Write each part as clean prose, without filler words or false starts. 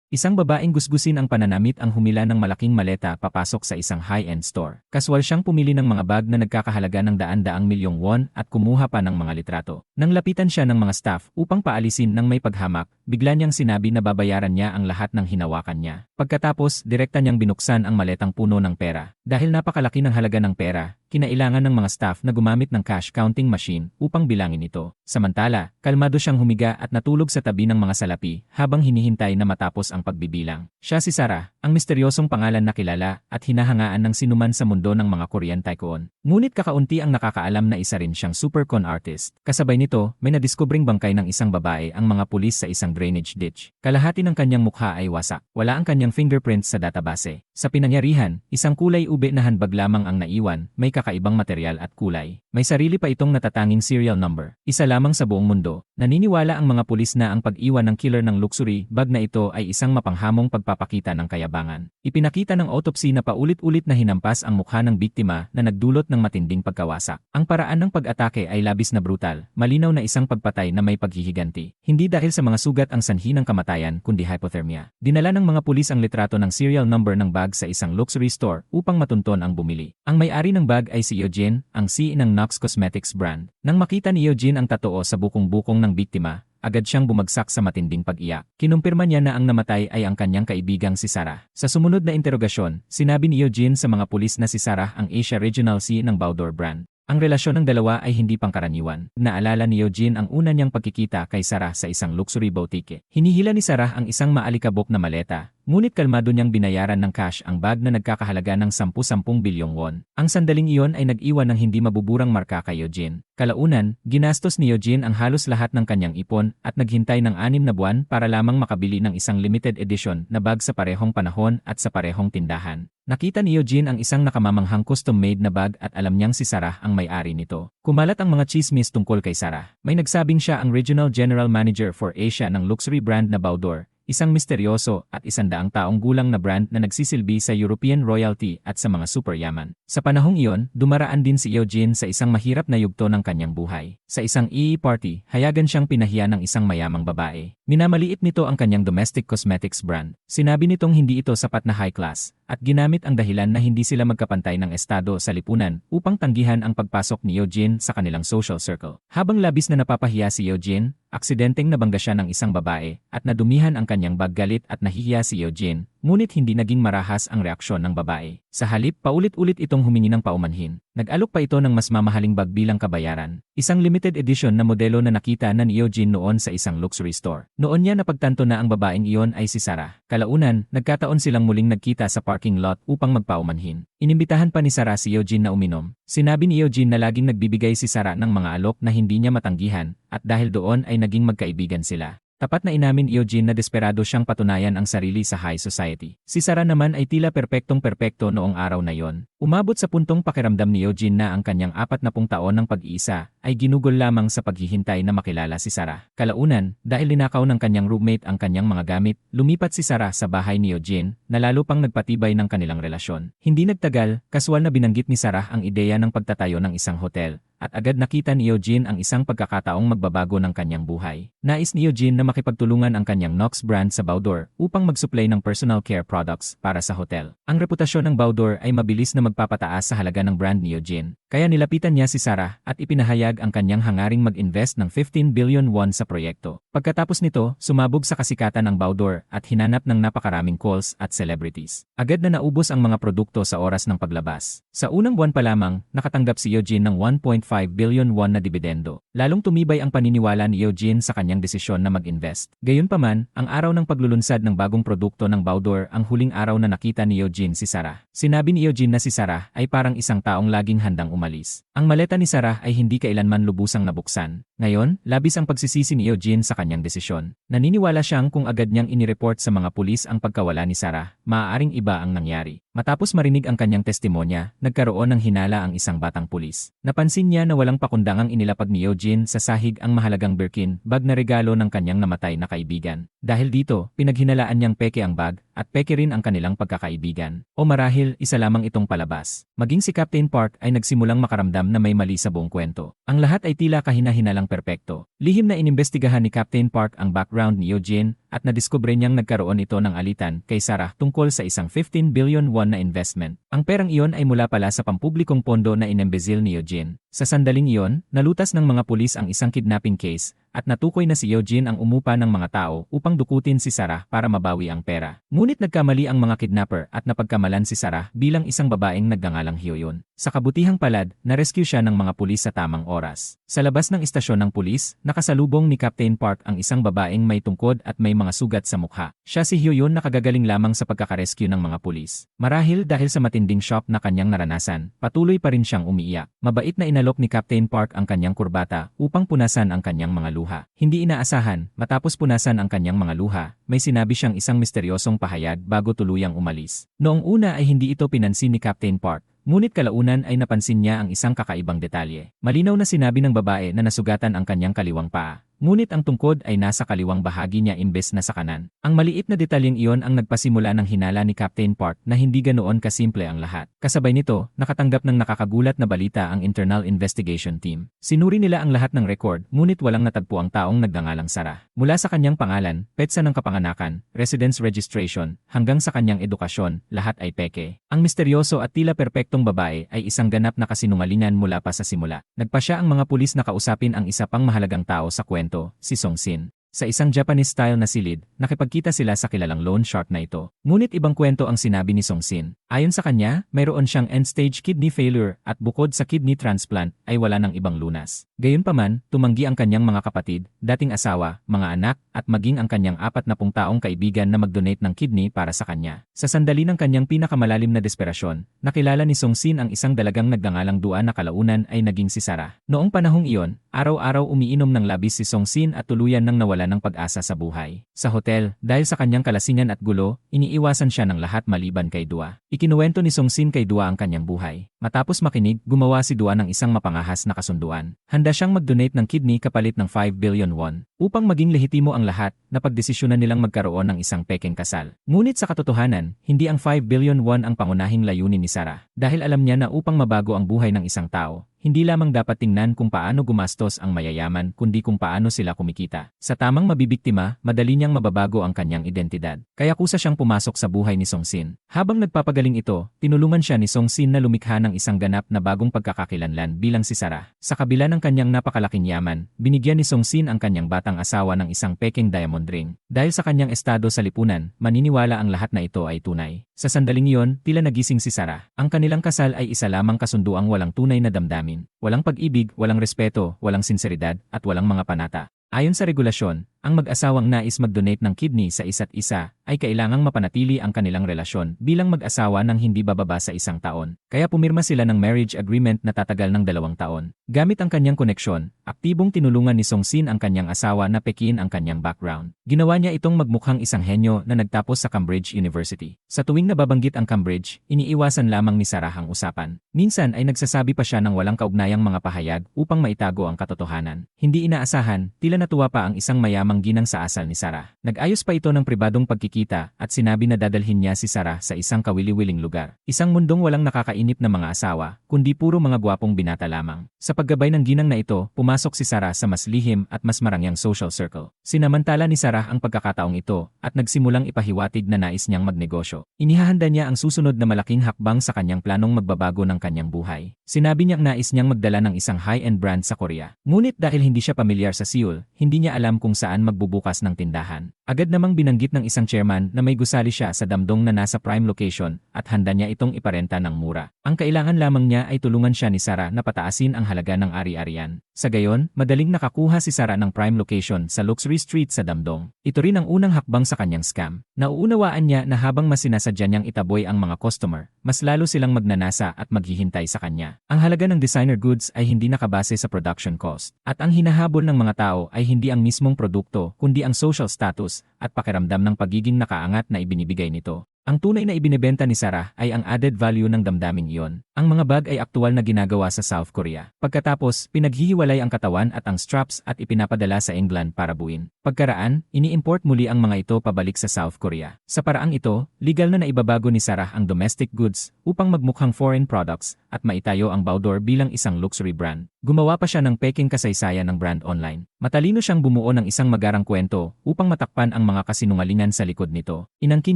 Isang babaeng gusgusin ang pananamit ang humila ng malaking maleta papasok sa isang high-end store. Kaswal siyang pumili ng mga bag na nagkakahalaga ng daan-daang milyong won at kumuha pa ng mga litrato. Nang lapitan siya ng mga staff upang paalisin ng may paghamak, bigla niyang sinabi na babayaran niya ang lahat ng hinawakan niya. Pagkatapos, direkta niyang binuksan ang maletang puno ng pera. Dahil napakalaki ng halaga ng pera, kinailangan ng mga staff na gumamit ng cash counting machine upang bilangin ito. Samantala, kalmado siyang humiga at natulog sa tabi ng mga salapi habang hinihintay na matapos ang pagbibilang. Siya si Sarah, ang misteryosong pangalan na kilala at hinahangaan ng sinuman sa mundo ng mga Korean tycoon. Ngunit kakaunti ang nakakaalam na isa rin siyang super con artist. Kasabay nito, may nadiskubring bangkay ng isang babae ang mga pulis sa isang drainage ditch. Kalahati ng kanyang mukha ay wasak. Wala ang kanyang fingerprints sa database. Sa pinangyarihan, isang kulay ube na handbag lamang ang naiwan, may kakaibang material at kulay. May sarili pa itong natatanging serial number. Isa lamang sa buong mundo. Naniniwala ang mga pulis na ang pag-iwan ng killer ng luxury bag na ito ay isang mapanghamong pagpapakita ng kayabangan. Ipinakita ng autopsy na paulit-ulit na hinampas ang mukha ng biktima na nagdulot ng matinding pagkawasak. Ang paraan ng pag-atake ay labis na brutal, malinaw na isang pagpatay na may paghihiganti. Hindi dahil sa mga sugat ang sanhi ng kamatayan kundi hypothermia. Dinala ng mga pulis ang litrato ng serial number ng bag sa isang luxury store upang matunton ang bumili. Ang may-ari ng bag ay si Eugene, ang CEO ng NOX Cosmetics brand. Nang makita ni Eugene ang tatoo sa bukong-bukong ng biktima, agad siyang bumagsak sa matinding pag-iyak. Kinumpirma niya na ang namatay ay ang kanyang kaibigang si Sarah. Sa sumunod na interogasyon, sinabi ni Eugene sa mga pulis na si Sarah ang Asia Regional CEO ng Baudor brand. Ang relasyon ng dalawa ay hindi pangkaraniwan. Naalala ni Eugene ang una niyang pagkikita kay Sarah sa isang luxury boutique. Hinihila ni Sarah ang isang maalikabok na maleta, ngunit kalmado niyang binayaran ng cash ang bag na nagkakahalaga ng 10 bilyong won. Ang sandaling iyon ay nag-iwan ng hindi mabuburang marka kay Eugene. Kalaunan, ginastos ni Eugene ang halos lahat ng kanyang ipon at naghintay ng 6 na buwan para lamang makabili ng isang limited edition na bag sa parehong panahon at sa parehong tindahan. Nakita ni Eugene ang isang nakamamanghang custom-made na bag at alam niyang si Sarah ang may-ari nito. Kumalat ang mga chismis tungkol kay Sarah. May nagsabing siya ang Regional General Manager for Asia ng luxury brand na Baudor, isang misteryoso at 100 taong gulang na brand na nagsisilbi sa European royalty at sa mga superyaman. Sa panahong iyon, dumaraan din si Eugene sa isang mahirap na yugto ng kanyang buhay. Sa isang party, hayagan siyang pinahiya ng isang mayamang babae. Minamaliit nito ang kanyang domestic cosmetics brand. Sinabi nitong hindi ito sapat na high class, at ginamit ang dahilan na hindi sila magkapantay ng estado sa lipunan upang tanggihan ang pagpasok ni Eugene sa kanilang social circle. Habang labis na napapahiya si Eugene, aksidenteng nabangga siya ng isang babae at nadumihan ang kanyang bag. Galit at nahihiya si Eugene, ngunit hindi naging marahas ang reaksyon ng babae. Sa halip, paulit-ulit itong humingi ng paumanhin. Nag-alok pa ito ng mas mamahaling bag bilang kabayaran. Isang limited edition na modelo na nakita na ni Eugene noon sa isang luxury store. Noon niya napagtanto na ang babaeng iyon ay si Sarah. Kalaunan, nagkataon silang muling nagkita sa parking lot upang magpaumanhin. Inimbitahan pa ni Sarah si Eugene na uminom. Sinabi ni Eugene na laging nagbibigay si Sarah ng mga alok na hindi niya matanggihan, at dahil doon ay naging magkaibigan sila. Tapat na inamin Eugene na desperado siyang patunayan ang sarili sa high society. Si Sarah naman ay tila perpektong-perpekto noong araw na yon. Umabot sa puntong pakiramdam ni Eugene na ang kanyang 40 taon ng pag-iisa ay ginugol lamang sa paghihintay na makilala si Sarah. Kalaunan, dahil linakaw ng kanyang roommate ang kanyang mga gamit, lumipat si Sarah sa bahay ni Eugene na lalo pang nagpatibay ng kanilang relasyon. Hindi nagtagal, kaswal na binanggit ni Sarah ang ideya ng pagtatayo ng isang hotel. At agad nakita ni Eugene ang isang pagkakataong magbabago ng kanyang buhay. Nais ni Eugene na makipagtulungan ang kanyang NOX brand sa Baudor upang mag-supply ng personal care products para sa hotel. Ang reputasyon ng Baudor ay mabilis na magpapataas sa halaga ng brand ni Eugene. Kaya nilapitan niya si Sarah at ipinahayag ang kanyang hangaring mag-invest ng 15 billion won sa proyekto. Pagkatapos nito, sumabog sa kasikatan ng Baudor at hinanap ng napakaraming calls at celebrities. Agad na naubos ang mga produkto sa oras ng paglabas. Sa unang buwan pa lamang, nakatanggap si Eugene ng 1.5 billion won na dibidendo. Lalong tumibay ang paniniwala ni Eugene sa kanyang desisyon na mag-invest. Gayunpaman, ang araw ng paglulunsad ng bagong produkto ng Baudor ang huling araw na nakita ni Eugene si Sarah. Sinabi ni Eugene na si Sarah ay parang isang taong laging handang umalis. Ang maleta ni Sarah ay hindi kailanman lubusang nabuksan. Ngayon, labis ang pagsisisi ni Eugene sa kanyang desisyon. Naniniwala siyang kung agad niyang inireport sa mga pulis ang pagkawala ni Sarah, maaaring iba ang nangyari. Matapos marinig ang kanyang testimonya, nagkaroon ng hinala ang isang batang pulis. Napansin niya na walang pakundangang inilapag ni Eugene sa sahig ang mahalagang Birkin bag na regalo ng kanyang namatay na kaibigan. Dahil dito, pinaghinalaan niyang peke ang bag at peke rin ang kanilang pagkakaibigan. O marahil, isa lamang itong palabas. Maging si Captain Park ay nagsimulang makaramdam na may mali sa buong kwento. Ang lahat ay tila kahina-hinalang perpekto. Lihim na inimbestigahan ni Captain Park ang background ni Eugene at nadiskubre niyang nagkaroon ito ng alitan kay Sarah tungkol sa isang 15 billion won na investment. Ang perang iyon ay mula pala sa pampublikong pondo na inembezil ni Eugene. Sa sandaling iyon, nalutas ng mga pulis ang isang kidnapping case at natukoy na si Eugene ang umupa ng mga tao upang dukutin si Sarah para mabawi ang pera. Ngunit nagkamali ang mga kidnapper at napagkamalan si Sarah bilang isang babaeng nagngangalang Hyoyeon. Sa kabutihang palad, na-rescue siya ng mga pulis sa tamang oras. Sa labas ng istasyon ng pulis, nakasalubong ni Captain Park ang isang babaeng may tungkod at may mga sugat sa mukha. Siya si Hyoyeon na kagagaling lamang sa pagkakarescue ng mga pulis. Marahil dahil sa matinding shock na kanyang naranasan, patuloy pa rin siyang umiiyak. Mabait na inalok ni Captain Park ang kanyang kurbata upang punasan ang kanyang mga luha. Hindi inaasahan, matapos punasan ang kanyang mga luha, may sinabi siyang isang misteryosong pahayag bago tuluyang umalis. Noong una ay hindi ito pinansin ni Captain Park, ngunit kalaunan ay napansin niya ang isang kakaibang detalye. Malinaw na sinabi ng babae na nasugatan ang kanyang kaliwang paa. Ngunit ang tungkod ay nasa kaliwang bahagi niya imbes na sa kanan. Ang maliit na detalyeng iyon ang nagpasimula ng hinala ni Captain Park na hindi ganoon kasimple ang lahat. Kasabay nito, nakatanggap ng nakakagulat na balita ang Internal Investigation Team. Sinuri nila ang lahat ng record, ngunit walang natagpo ang taong nagngangalang Sarah. Mula sa kanyang pangalan, petsa ng kapanganakan, residence registration, hanggang sa kanyang edukasyon, lahat ay peke. Ang misteryoso at tila perpektong babae ay isang ganap na kasinungalingan mula pa sa simula. Nagpa siya ang mga pulis na kausapin ang isa pang mahalagang tao sa kwento, si Song-sin. Sa isang Japanese-style na silid, nakipagkita sila sa kilalang loan shark na ito. Ngunit ibang kwento ang sinabi ni Song-sin. Ayon sa kanya, mayroon siyang end-stage kidney failure at bukod sa kidney transplant ay wala ng ibang lunas. Gayunpaman, tumanggi ang kanyang mga kapatid, dating asawa, mga anak, at maging ang kanyang 40 taong kaibigan na mag-donate ng kidney para sa kanya. Sa sandali ng kanyang pinakamalalim na desperasyon, nakilala ni Song-sin ang isang dalagang nagngangalang Dua na kalaunan ay naging si Sarah. Noong panahong iyon, araw-araw umiinom ng labis si Song-sin at tuluyan nang nawala ng pag-asa sa buhay. Sa hotel, dahil sa kanyang kalasingan at gulo, iniiwasan siya ng lahat maliban kay Dua. Ikinuwento ni Song-sin kay Dua ang kanyang buhay. Matapos makinig, gumawa si Dua ng isang mapangahas na kasunduan. Handa siyang mag-donate ng kidney kapalit ng 5 billion won. Upang maging lehitimo ang lahat, napagdesisyonan nilang magkaroon ng isang pekeng kasal. Ngunit sa katotohanan, hindi ang 5 billion won ang pangunahing layunin ni Sarah. Dahil alam niya na upang mabago ang buhay ng isang tao, hindi lamang dapat tingnan kung paano gumastos ang mayayaman kundi kung paano sila kumikita. Sa tamang mabibiktima, madali niyang mababago ang kanyang identidad. Kaya kusa siyang pumasok sa buhay ni Song-sin. Habang nagpapagaling ito, tinulungan siya ni Song-sin na lumikha ng isang ganap na bagong pagkakakilanlan bilang si Sarah. Sa kabila ng kanyang napakalaking yaman, binigyan ni Song-sin ang kanyang batang asawa ng isang pekeng diamond ring. Dahil sa kanyang estado sa lipunan, maniniwala ang lahat na ito ay tunay. Sa sandaling iyon, tila nagising si Sarah. Ang kanilang kasal ay isa lamang kasunduang walang tunay na damdamin. Walang pag-ibig, walang respeto, walang sinseridad, at walang mga panata. Ayon sa regulasyon, ang mag-asawang nais mag-donate ng kidney sa isa't isa ay kailangang mapanatili ang kanilang relasyon bilang mag-asawa ng hindi bababa sa 1 taon. Kaya pumirma sila ng marriage agreement na tatagal ng 2 taon. Gamit ang kanyang koneksyon, aktibong tinulungan ni Song-sin ang kanyang asawa na pekiin ang kanyang background. Ginawa niya itong magmukhang isang henyo na nagtapos sa Cambridge University. Sa tuwing nababanggit ang Cambridge, iniiwasan lamang ni Sarah ang usapan. Minsan ay nagsasabi pa siya ng walang kaugnayang mga pahayag upang maitago ang katotohanan. Hindi inaasahan, tila natuwa pa ang isang mayamang ginang sa asal ni Sarah. Nag-ayos pa ito ng pribadong pagkikita at sinabi na dadalhin niya si Sarah sa isang kawili-wiling lugar. Isang mundong walang nakakainip na mga asawa, kundi puro mga gwapong binata lamang. Sa paggabay ng ginang na ito, pumasok si Sarah sa mas lihim at mas marangyang social circle. Sinamantala ni Sarah ang pagkakataong ito at nagsimulang ipahiwatig na nais niyang magnegosyo. Inihahanda niya ang susunod na malaking hakbang sa kanyang planong magbabago ng kanyang buhay. Sinabi niyang nais niyang magdala ng isang high-end brand sa Korea. Ngunit dahil hindi siya pamilyar sa Seoul, hindi niya alam kung saan magbubukas ng tindahan. Agad namang binanggit ng isang chairman na may gusali siya sa Damdong na nasa prime location at handa niya itong iparenta ng mura. Ang kailangan lamang niya ay tulungan siya ni Sarah na pataasin ang halaga ng ari-arian. Sa gayon, madaling nakakuha si Sarah ng prime location sa Luxury Street sa Damdong. Ito rin ang unang hakbang sa kanyang scam. Nauunawaan niya na habang mas sinasadya niyang itaboy ang mga customer, mas lalo silang magnanasa at maghihintay sa kanya. Ang halaga ng designer goods ay hindi nakabase sa production cost. At ang hinahabol ng mga tao ay hindi ang mismong produkto, kundi ang social status at pakiramdam ng pagiging nakaangat na ibinibigay nito. Ang tunay na ibinebenta ni Sarah ay ang added value ng damdaming iyon. Ang mga bag ay aktual na ginagawa sa South Korea. Pagkatapos, pinaghihiwalay ang katawan at ang straps at ipinapadala sa England para buuin. Pagkaraan, ini-import muli ang mga ito pabalik sa South Korea. Sa paraang ito, legal na naibabago ni Sarah ang domestic goods upang magmukhang foreign products at maitayo ang Baudor bilang isang luxury brand. Gumawa pa siya ng peking kasaysayan ng brand online. Matalino siyang bumuo ng isang magarang kwento upang matakpan ang mga kasinungalingan sa likod nito. Inangkin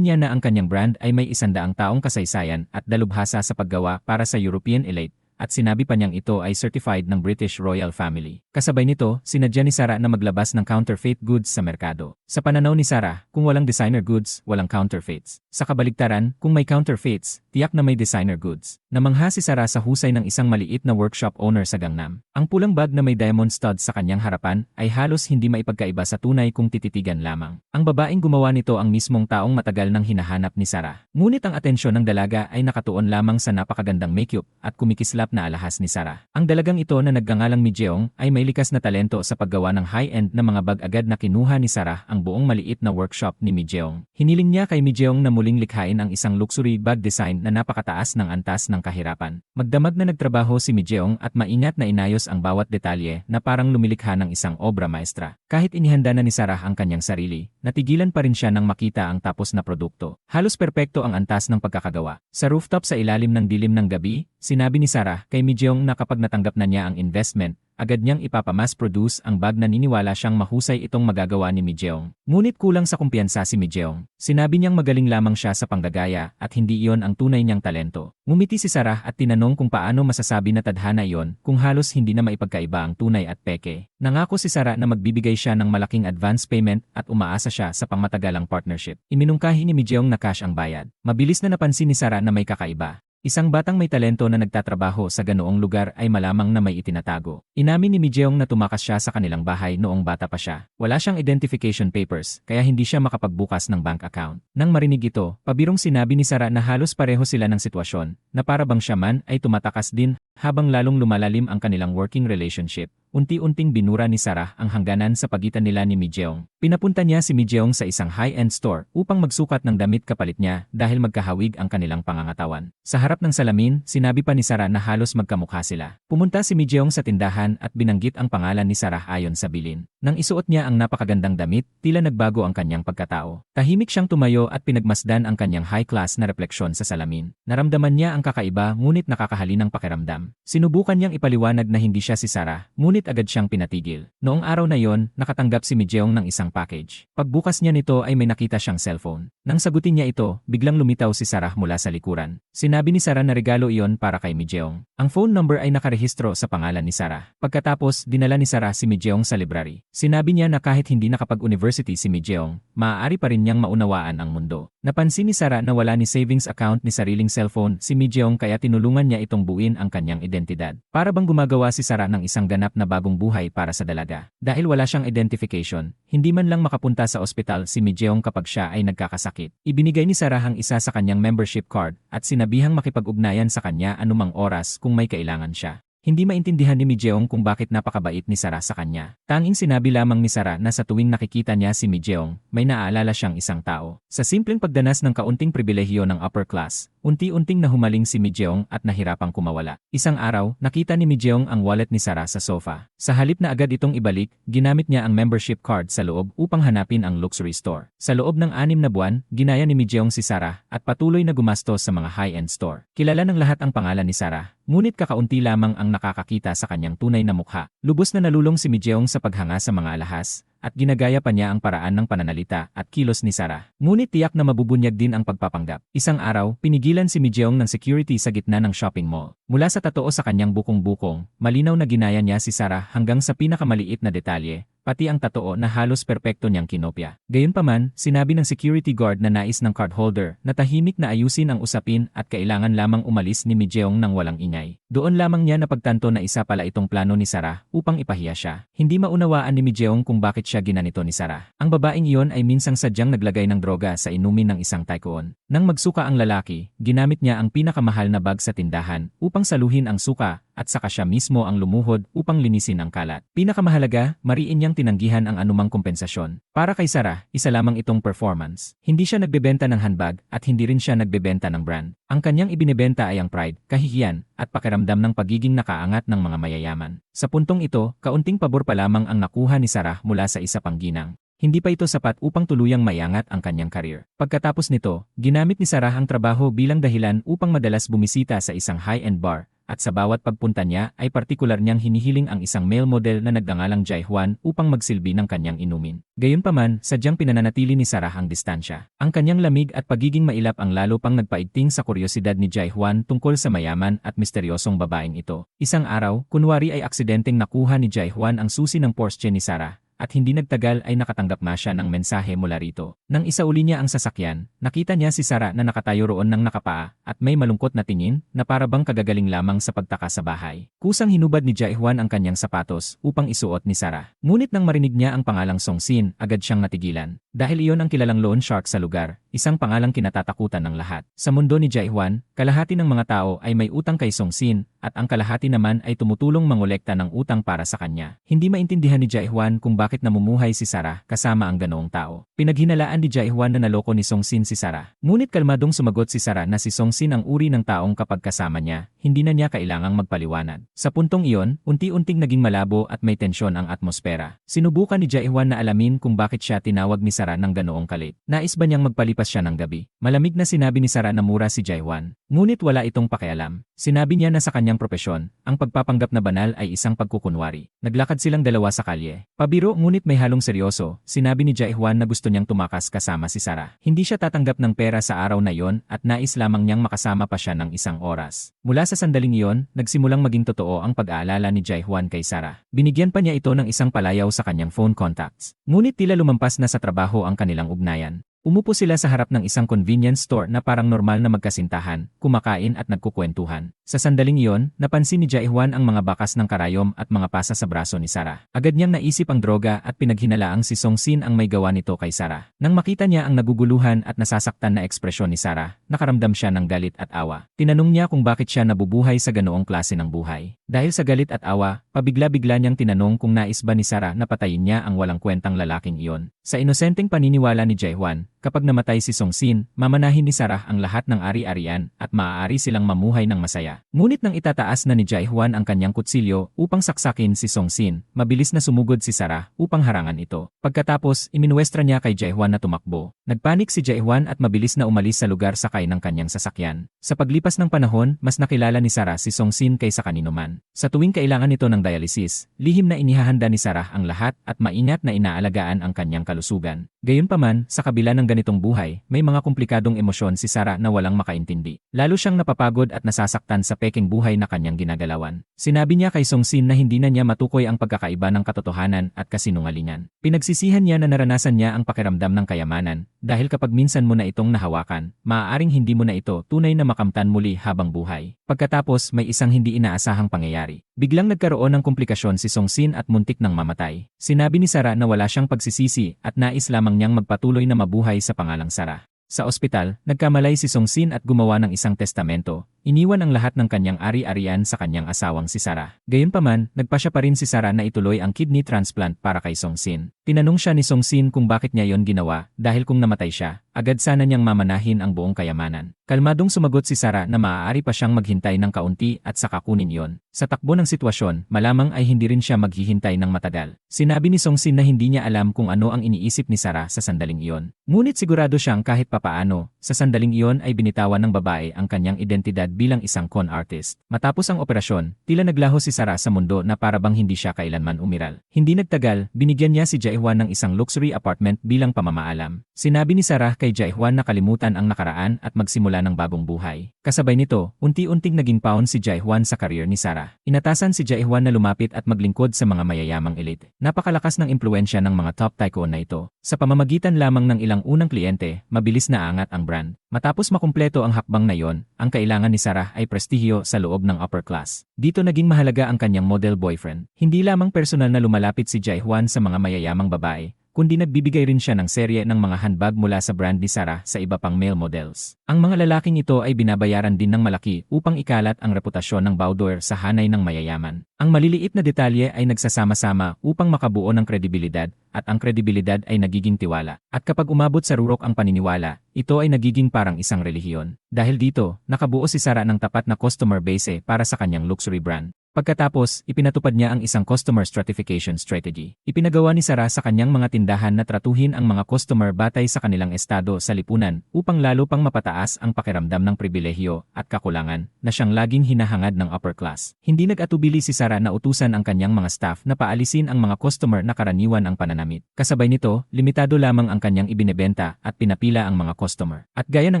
niya na ang kanyang brand ay may 100 taong kasaysayan at dalubhasa sa paggawa para sa European elite, at sinabi pa niyang ito ay certified ng British Royal Family. Kasabay nito, sinadya ni Sarah na maglabas ng counterfeit goods sa merkado. Sa pananaw ni Sarah, kung walang designer goods, walang counterfeits. Sa kabaligtaran, kung may counterfeits, tiyak na may designer goods. Namangha si Sarah sa husay ng isang maliit na workshop owner sa Gangnam. Ang pulang bag na may diamond stud sa kanyang harapan ay halos hindi maipagkaiba sa tunay kung tititigan lamang. Ang babaeng gumawa nito ang mismong taong matagal nang hinahanap ni Sarah. Ngunit ang atensyon ng dalaga ay nakatuon lamang sa napakagandang makeup at kumikislap na alahas ni Sarah. Ang dalagang ito na nagngangalang Mijeong ay may likas na talento sa paggawa ng high-end na mga bag. Agad na kinuha ni Sarah ang buong maliit na workshop ni Mijeong. Hiniling niya kay Mijeong na muling likhain ang isang luxury bag design na napakataas ng antas ng kahirapan. Magdamag na nagtrabaho si Mijeong at maingat na inayos ang bawat detalye na parang lumilikha ng isang obra maestra. Kahit inihanda na ni Sarah ang kanyang sarili, natigilan pa rin siya nang makita ang tapos na produkto. Halos perpekto ang antas ng pagkakagawa. Sa rooftop sa ilalim ng dilim ng gabi, sinabi ni Sarah kay Mijeong na kapag natanggap na niya ang investment, agad niyang ipapamass produce ang bag na niniwala siyang mahusay itong magagawa ni Mijeong. Ngunit kulang sa kumpiyansa si Mijeong. Sinabi niyang magaling lamang siya sa panggagaya at hindi iyon ang tunay niyang talento. Ngumiti si Sarah at tinanong kung paano masasabi na tadhana iyon kung halos hindi na maipagkaiba ang tunay at peke. Nangako si Sarah na magbibigay siya ng malaking advance payment at umaasa siya sa pangmatagalang partnership. Iminungkahi ni Mijeong na cash ang bayad. Mabilis na napansin ni Sarah na may kakaiba. Isang batang may talento na nagtatrabaho sa ganoong lugar ay malamang na may itinatago. Inamin ni Mijeong na tumakas siya sa kanilang bahay noong bata pa siya. Wala siyang identification papers, kaya hindi siya makapagbukas ng bank account. Nang marinig ito, pabirong sinabi ni Sarah na halos pareho sila ng sitwasyon, na para bang siya man ay tumatakas din. Habang lalong lumalalim ang kanilang working relationship, unti-unting binura ni Sarah ang hangganan sa pagitan nila ni Mijeong. Pinapunta niya si Mijeong sa isang high-end store upang magsukat ng damit kapalit niya dahil magkahawig ang kanilang pangangatawan. Sa harap ng salamin, sinabi pa ni Sarah na halos magkamukha sila. Pumunta si Mijeong sa tindahan at binanggit ang pangalan ni Sarah ayon sa bilin. Nang isuot niya ang napakagandang damit, tila nagbago ang kanyang pagkatao. Tahimik siyang tumayo at pinagmasdan ang kanyang high-class na refleksyon sa salamin. Naramdaman niya ang kakaiba ngunit nakakahalinang pakiramdam. Sinubukan niyang ipaliwanag na hindi siya si Sarah, ngunit agad siyang pinatigil. Noong araw na yon, nakatanggap si Mijeong ng isang package. Pagbukas niya nito ay may nakita siyang cellphone. Nang sagutin niya ito, biglang lumitaw si Sarah mula sa likuran. Sinabi ni Sarah na regalo iyon para kay Mijeong. Ang phone number ay nakarehistro sa pangalan ni Sarah. Pagkatapos, dinala ni Sarah si Mijeong sa library. Sinabi niya na kahit hindi nakapag-university si Mijeong, maaari pa rin niyang maunawaan ang mundo. Napansin ni Sarah na wala ni savings account ni sariling cellphone si Mijeong kaya tinulungan niya itong buuin ang kanyang identidad. Para bang gumagawa si Sarah ng isang ganap na bagong buhay para sa dalaga. Dahil wala siyang identification, hindi man lang makapunta sa ospital si Mijeong kapag siya ay nagkakasakit. Ibinigay ni Sarah ang isa sa kanyang membership card at sinabihang makipag-ugnayan sa kanya anumang oras kung may kailangan siya. Hindi maintindihan ni Mijeong kung bakit napakabait ni Sarah sa kanya. Tanging sinabi lamang ni Sarah na sa tuwing nakikita niya si Mijeong, may naaalala siyang isang tao. Sa simpleng pagdanas ng kaunting pribilehiyo ng upper class, unti-unting nahumaling si Mijeong at nahirapang kumawala. Isang araw, nakita ni Mijeong ang wallet ni Sarah sa sofa. Sa halip na agad itong ibalik, ginamit niya ang membership card sa loob upang hanapin ang luxury store. Sa loob ng 6 na buwan, ginaya ni Mijeong si Sarah at patuloy na gumastos sa mga high-end store. Kilala ng lahat ang pangalan ni Sarah, ngunit kakaunti lamang ang nakakakita sa kanyang tunay na mukha. Lubos na nalulong si Mijeong sa paghanga sa mga alahas, at ginagaya pa niya ang paraan ng pananalita at kilos ni Sarah. Ngunit tiyak na mabubunyag din ang pagpapanggap. Isang araw, pinigilan si Mijeong ng security sa gitna ng shopping mall. Mula sa totoo sa kanyang bukong-bukong, malinaw na ginaya niya si Sarah hanggang sa pinakamaliit na detalye, pati ang totoo na halos perpekto niyang kinopya. Gayunpaman, sinabi ng security guard na nais ng card holder na tahimik na ayusin ang usapin at kailangan lamang umalis ni Mijeong nang walang ingay. Doon lamang niya napagtanto na isa pala itong plano ni Sarah upang ipahiya siya. Hindi maunawaan ni Mijeong kung bakit siya ginanito ni Sarah. Ang babaeng iyon ay minsang sadyang naglagay ng droga sa inumin ng isang tycoon. Nang magsuka ang lalaki, ginamit niya ang pinakamahal na bag sa tindahan upang saluhin ang suka at saka siya mismo ang lumuhod upang linisin ang kalat. Pinakamahalaga, mariin niyang tinanggihan ang anumang kompensasyon. Para kay Sarah, isa lamang itong performance. Hindi siya nagbebenta ng handbag at hindi rin siya nagbebenta ng brand. Ang kanyang ibinebenta ay ang pride, kahihiyan, at pakiramdam ng pagiging nakaangat ng mga mayayaman. Sa puntong ito, kaunting pabor pa lamang ang nakuha ni Sarah mula sa isa pang ginang. Hindi pa ito sapat upang tuluyang mayangat ang kanyang karir. Pagkatapos nito, ginamit ni Sarah ang trabaho bilang dahilan upang madalas bumisita sa isang high-end bar at sa bawat pagpunta niya ay partikular niyang hinihiling ang isang male model na nagngangalang Jae-hwan upang magsilbi ng kanyang inumin. Gayunpaman, sadyang pinananatili ni Sarah ang distansya. Ang kanyang lamig at pagiging mailap ang lalo pang nagpaigting sa kuryosidad ni Jae-hwan tungkol sa mayaman at misteryosong babaeng ito. Isang araw, kunwari ay aksidenteng nakuha ni Jae-hwan ang susi ng Porsche ni Sarah. At hindi nagtagal ay nakatanggap na siya ng mensahe mula rito. Nang isauli niya ang sasakyan, nakita niya si Sarah na nakatayo roon ng nakapaa at may malungkot na tingin na para bang kagagaling lamang sa pagtaka sa bahay. Kusang hinubad ni Jae-hwan ang kanyang sapatos upang isuot ni Sarah. Ngunit nang marinig niya ang pangalang Song-sin, agad siyang natigilan. Dahil iyon ang kilalang loan shark sa lugar, isang pangalang kinatatakutan ng lahat. Sa mundo ni Jae-hwan, kalahati ng mga tao ay may utang kay Song-sin at ang kalahati naman ay tumutulong mangolekta ng utang para sa kanya. Hindi maintindihan ni Jae-hwan kung bakit namumuhay si Sarah kasama ang ganoong tao. Pinaghinalaan ni Jae-hwan na naloko ni Song-sin si Sarah. Ngunit kalmadong sumagot si Sarah na si Song-sin ang uri ng taong kapag kasama niya, hindi na niya kailangang magpaliwanag. Sa puntong iyon, unti-unting naging malabo at may tensyon ang atmosfera. Sinubukan ni Jae-hwan na alamin kung bakit siya tinawag ni Sarah ng ganoong kalit. Nais ba niyang magpalipas siya ng gabi? Malamig na sinabi ni Sarah na mura si Jae-hwan. Ngunit wala itong pakialam. Sinabi niya na sa kanyang propesyon, ang pagpapanggap na banal ay isang pagkukunwari. Naglakad silang dalawa sa kalye. Pabiro ngunit may halong seryoso, sinabi ni Jae-hwan na gusto niyang tumakas kasama si Sarah. Hindi siya tatanggap ng pera sa araw na iyon at nais lamang niyang makasama pa siya ng isang oras. Mula sa sandaling iyon, nagsimulang maging totoo ang pag-aalala ni Jae-hwan kay Sarah. Binigyan pa niya ito ng isang palayaw sa kanyang phone contacts. Ngunit tila lumampas na sa trabaho ang kanilang ugnayan. Umupo sila sa harap ng isang convenience store na parang normal na magkasintahan, kumakain at nagkukwentuhan. Sa sandaling iyon, napansin ni Jae-hwan ang mga bakas ng karayom at mga pasa sa braso ni Sarah. Agad niyang naisip ang droga at pinaghinalaang si Song-sin ang may gawa nito kay Sarah. Nang makita niya ang naguguluhan at nasasaktan na ekspresyon ni Sarah, nakaramdam siya ng galit at awa. Tinanong niya kung bakit siya nabubuhay sa ganoong klase ng buhay. Dahil sa galit at awa, pabigla-bigla niyang tinanong kung nais ba ni Sarah na patayin niya ang walang kwentang lalaking iyon. Sa inosenteng paniniwala ni Jae-hwan, kapag namatay si Song-sin, mamanahin ni Sarah ang lahat ng ari-arian at maaari silang mamuhay ng masaya. Ngunit nang itataas na ni Jae-hwan ang kanyang kutsilyo upang saksakin si Song-sin, mabilis na sumugod si Sarah upang harangan ito. Pagkatapos, iminuwestra niya kay Jae-hwan na tumakbo. Nagpanik si Jae-hwan at mabilis na umalis sa lugar sakay ng kanyang sasakyan. Sa paglipas ng panahon, mas nakilala ni Sarah si Song-sin kaysa kaninuman. Sa tuwing kailangan nito ng dialysis, lihim na inihahanda ni Sarah ang lahat at maingat na inaalagaan ang kanyang kalusugan. Gayunpaman, sa kabila ng ganitong buhay, may mga komplikadong emosyon si Sarah na walang makaintindi. Lalo siyang napapagod at nasasaktan sa peking buhay na kanyang ginagalawan. Sinabi niya kay Song-sin na hindi na niya matukoy ang pagkakaiba ng katotohanan at kasinungalingan. Pinagsisihan niya na naranasan niya ang pakiramdam ng kayamanan, dahil kapag minsan mo na itong nahawakan, maaaring hindi mo na ito tunay na makamtan muli habang buhay. Pagkatapos, may isang hindi inaasahang pangyayari. Biglang nagkaroon ng komplikasyon si Song-sin at muntik nang mamatay. Sinabi ni Sarah na wala siyang pagsisisi at nais lamang niyang magpatuloy na mabuhay sa pangalang Sarah. Sa ospital, nagkamalay si Song-sin at gumawa ng isang testamento. Iniwan ang lahat ng kanyang ari-arian sa kanyang asawang si Sarah. Gayunpaman, nagpasya pa rin si Sarah na ituloy ang kidney transplant para kay Song-sin. Tinanong siya ni Song-sin kung bakit niya yon ginawa dahil kung namatay siya, agad sana niyang mamanahin ang buong kayamanan. Kalmadong sumagot si Sarah na maaari pa siyang maghintay ng kaunti at saka kunin yon. Sa takbo ng sitwasyon, malamang ay hindi rin siya maghihintay ng matagal. Sinabi ni Song-sin na hindi niya alam kung ano ang iniisip ni Sarah sa sandaling iyon. Ngunit sigurado siyang kahit papaano, sa sandaling iyon ay binitawan ng babae ang kanyang identidad bilang isang con artist. Matapos ang operasyon, tila naglaho si Sarah sa mundo na para bang hindi siya kailanman umiral. Hindi nagtagal, binigyan niya si Jae-hwan ng isang luxury apartment bilang pamamaalam. Sinabi ni Sarah kay Jae-hwan na kalimutan ang nakaraan at magsimula ng bagong buhay. Kasabay nito, unti-unting naging pawn si Jae-hwan sa career ni Sarah. Inatasan si Jae-hwan na lumapit at maglingkod sa mga mayayamang elite. Napakalakas ng impluensya ng mga top tycoon na ito. Sa pamamagitan lamang ng ilang unang kliyente, mabilis na angat ang brand. Matapos makumpleto ang hakbang na yon, ang kailangan ni Sarah ay prestihiyo sa loob ng upper class. Dito naging mahalaga ang kanyang model boyfriend. Hindi lamang personal na lumalapit si Jae-hwan sa mga mayayamang babae, kundi nagbibigay rin siya ng serye ng mga handbag mula sa brand ni Sarah sa iba pang male models. Ang mga lalaking ito ay binabayaran din ng malaki upang ikalat ang reputasyon ng boudoir sa hanay ng mayayaman. Ang maliliit na detalye ay nagsasama-sama upang makabuo ng kredibilidad, at ang kredibilidad ay nagiging tiwala. At kapag umabot sa rurok ang paniniwala, ito ay nagiging parang isang relihiyon. Dahil dito, nakabuo si Sarah ng tapat na customer base para sa kanyang luxury brand. Pagkatapos, ipinatupad niya ang isang customer stratification strategy. Ipinagawa ni Sarah sa kanyang mga tindahan na tratuhin ang mga customer batay sa kanilang estado sa lipunan upang lalo pang mapataas ang pakiramdam ng pribilehyo at kakulangan na siyang laging hinahangad ng upper class. Hindi nag-atubili si Sarah na utusan ang kanyang mga staff na paalisin ang mga customer na karaniwan ang pananamit. Kasabay nito, limitado lamang ang kanyang ibinebenta at pinapila ang mga customer. At gaya ng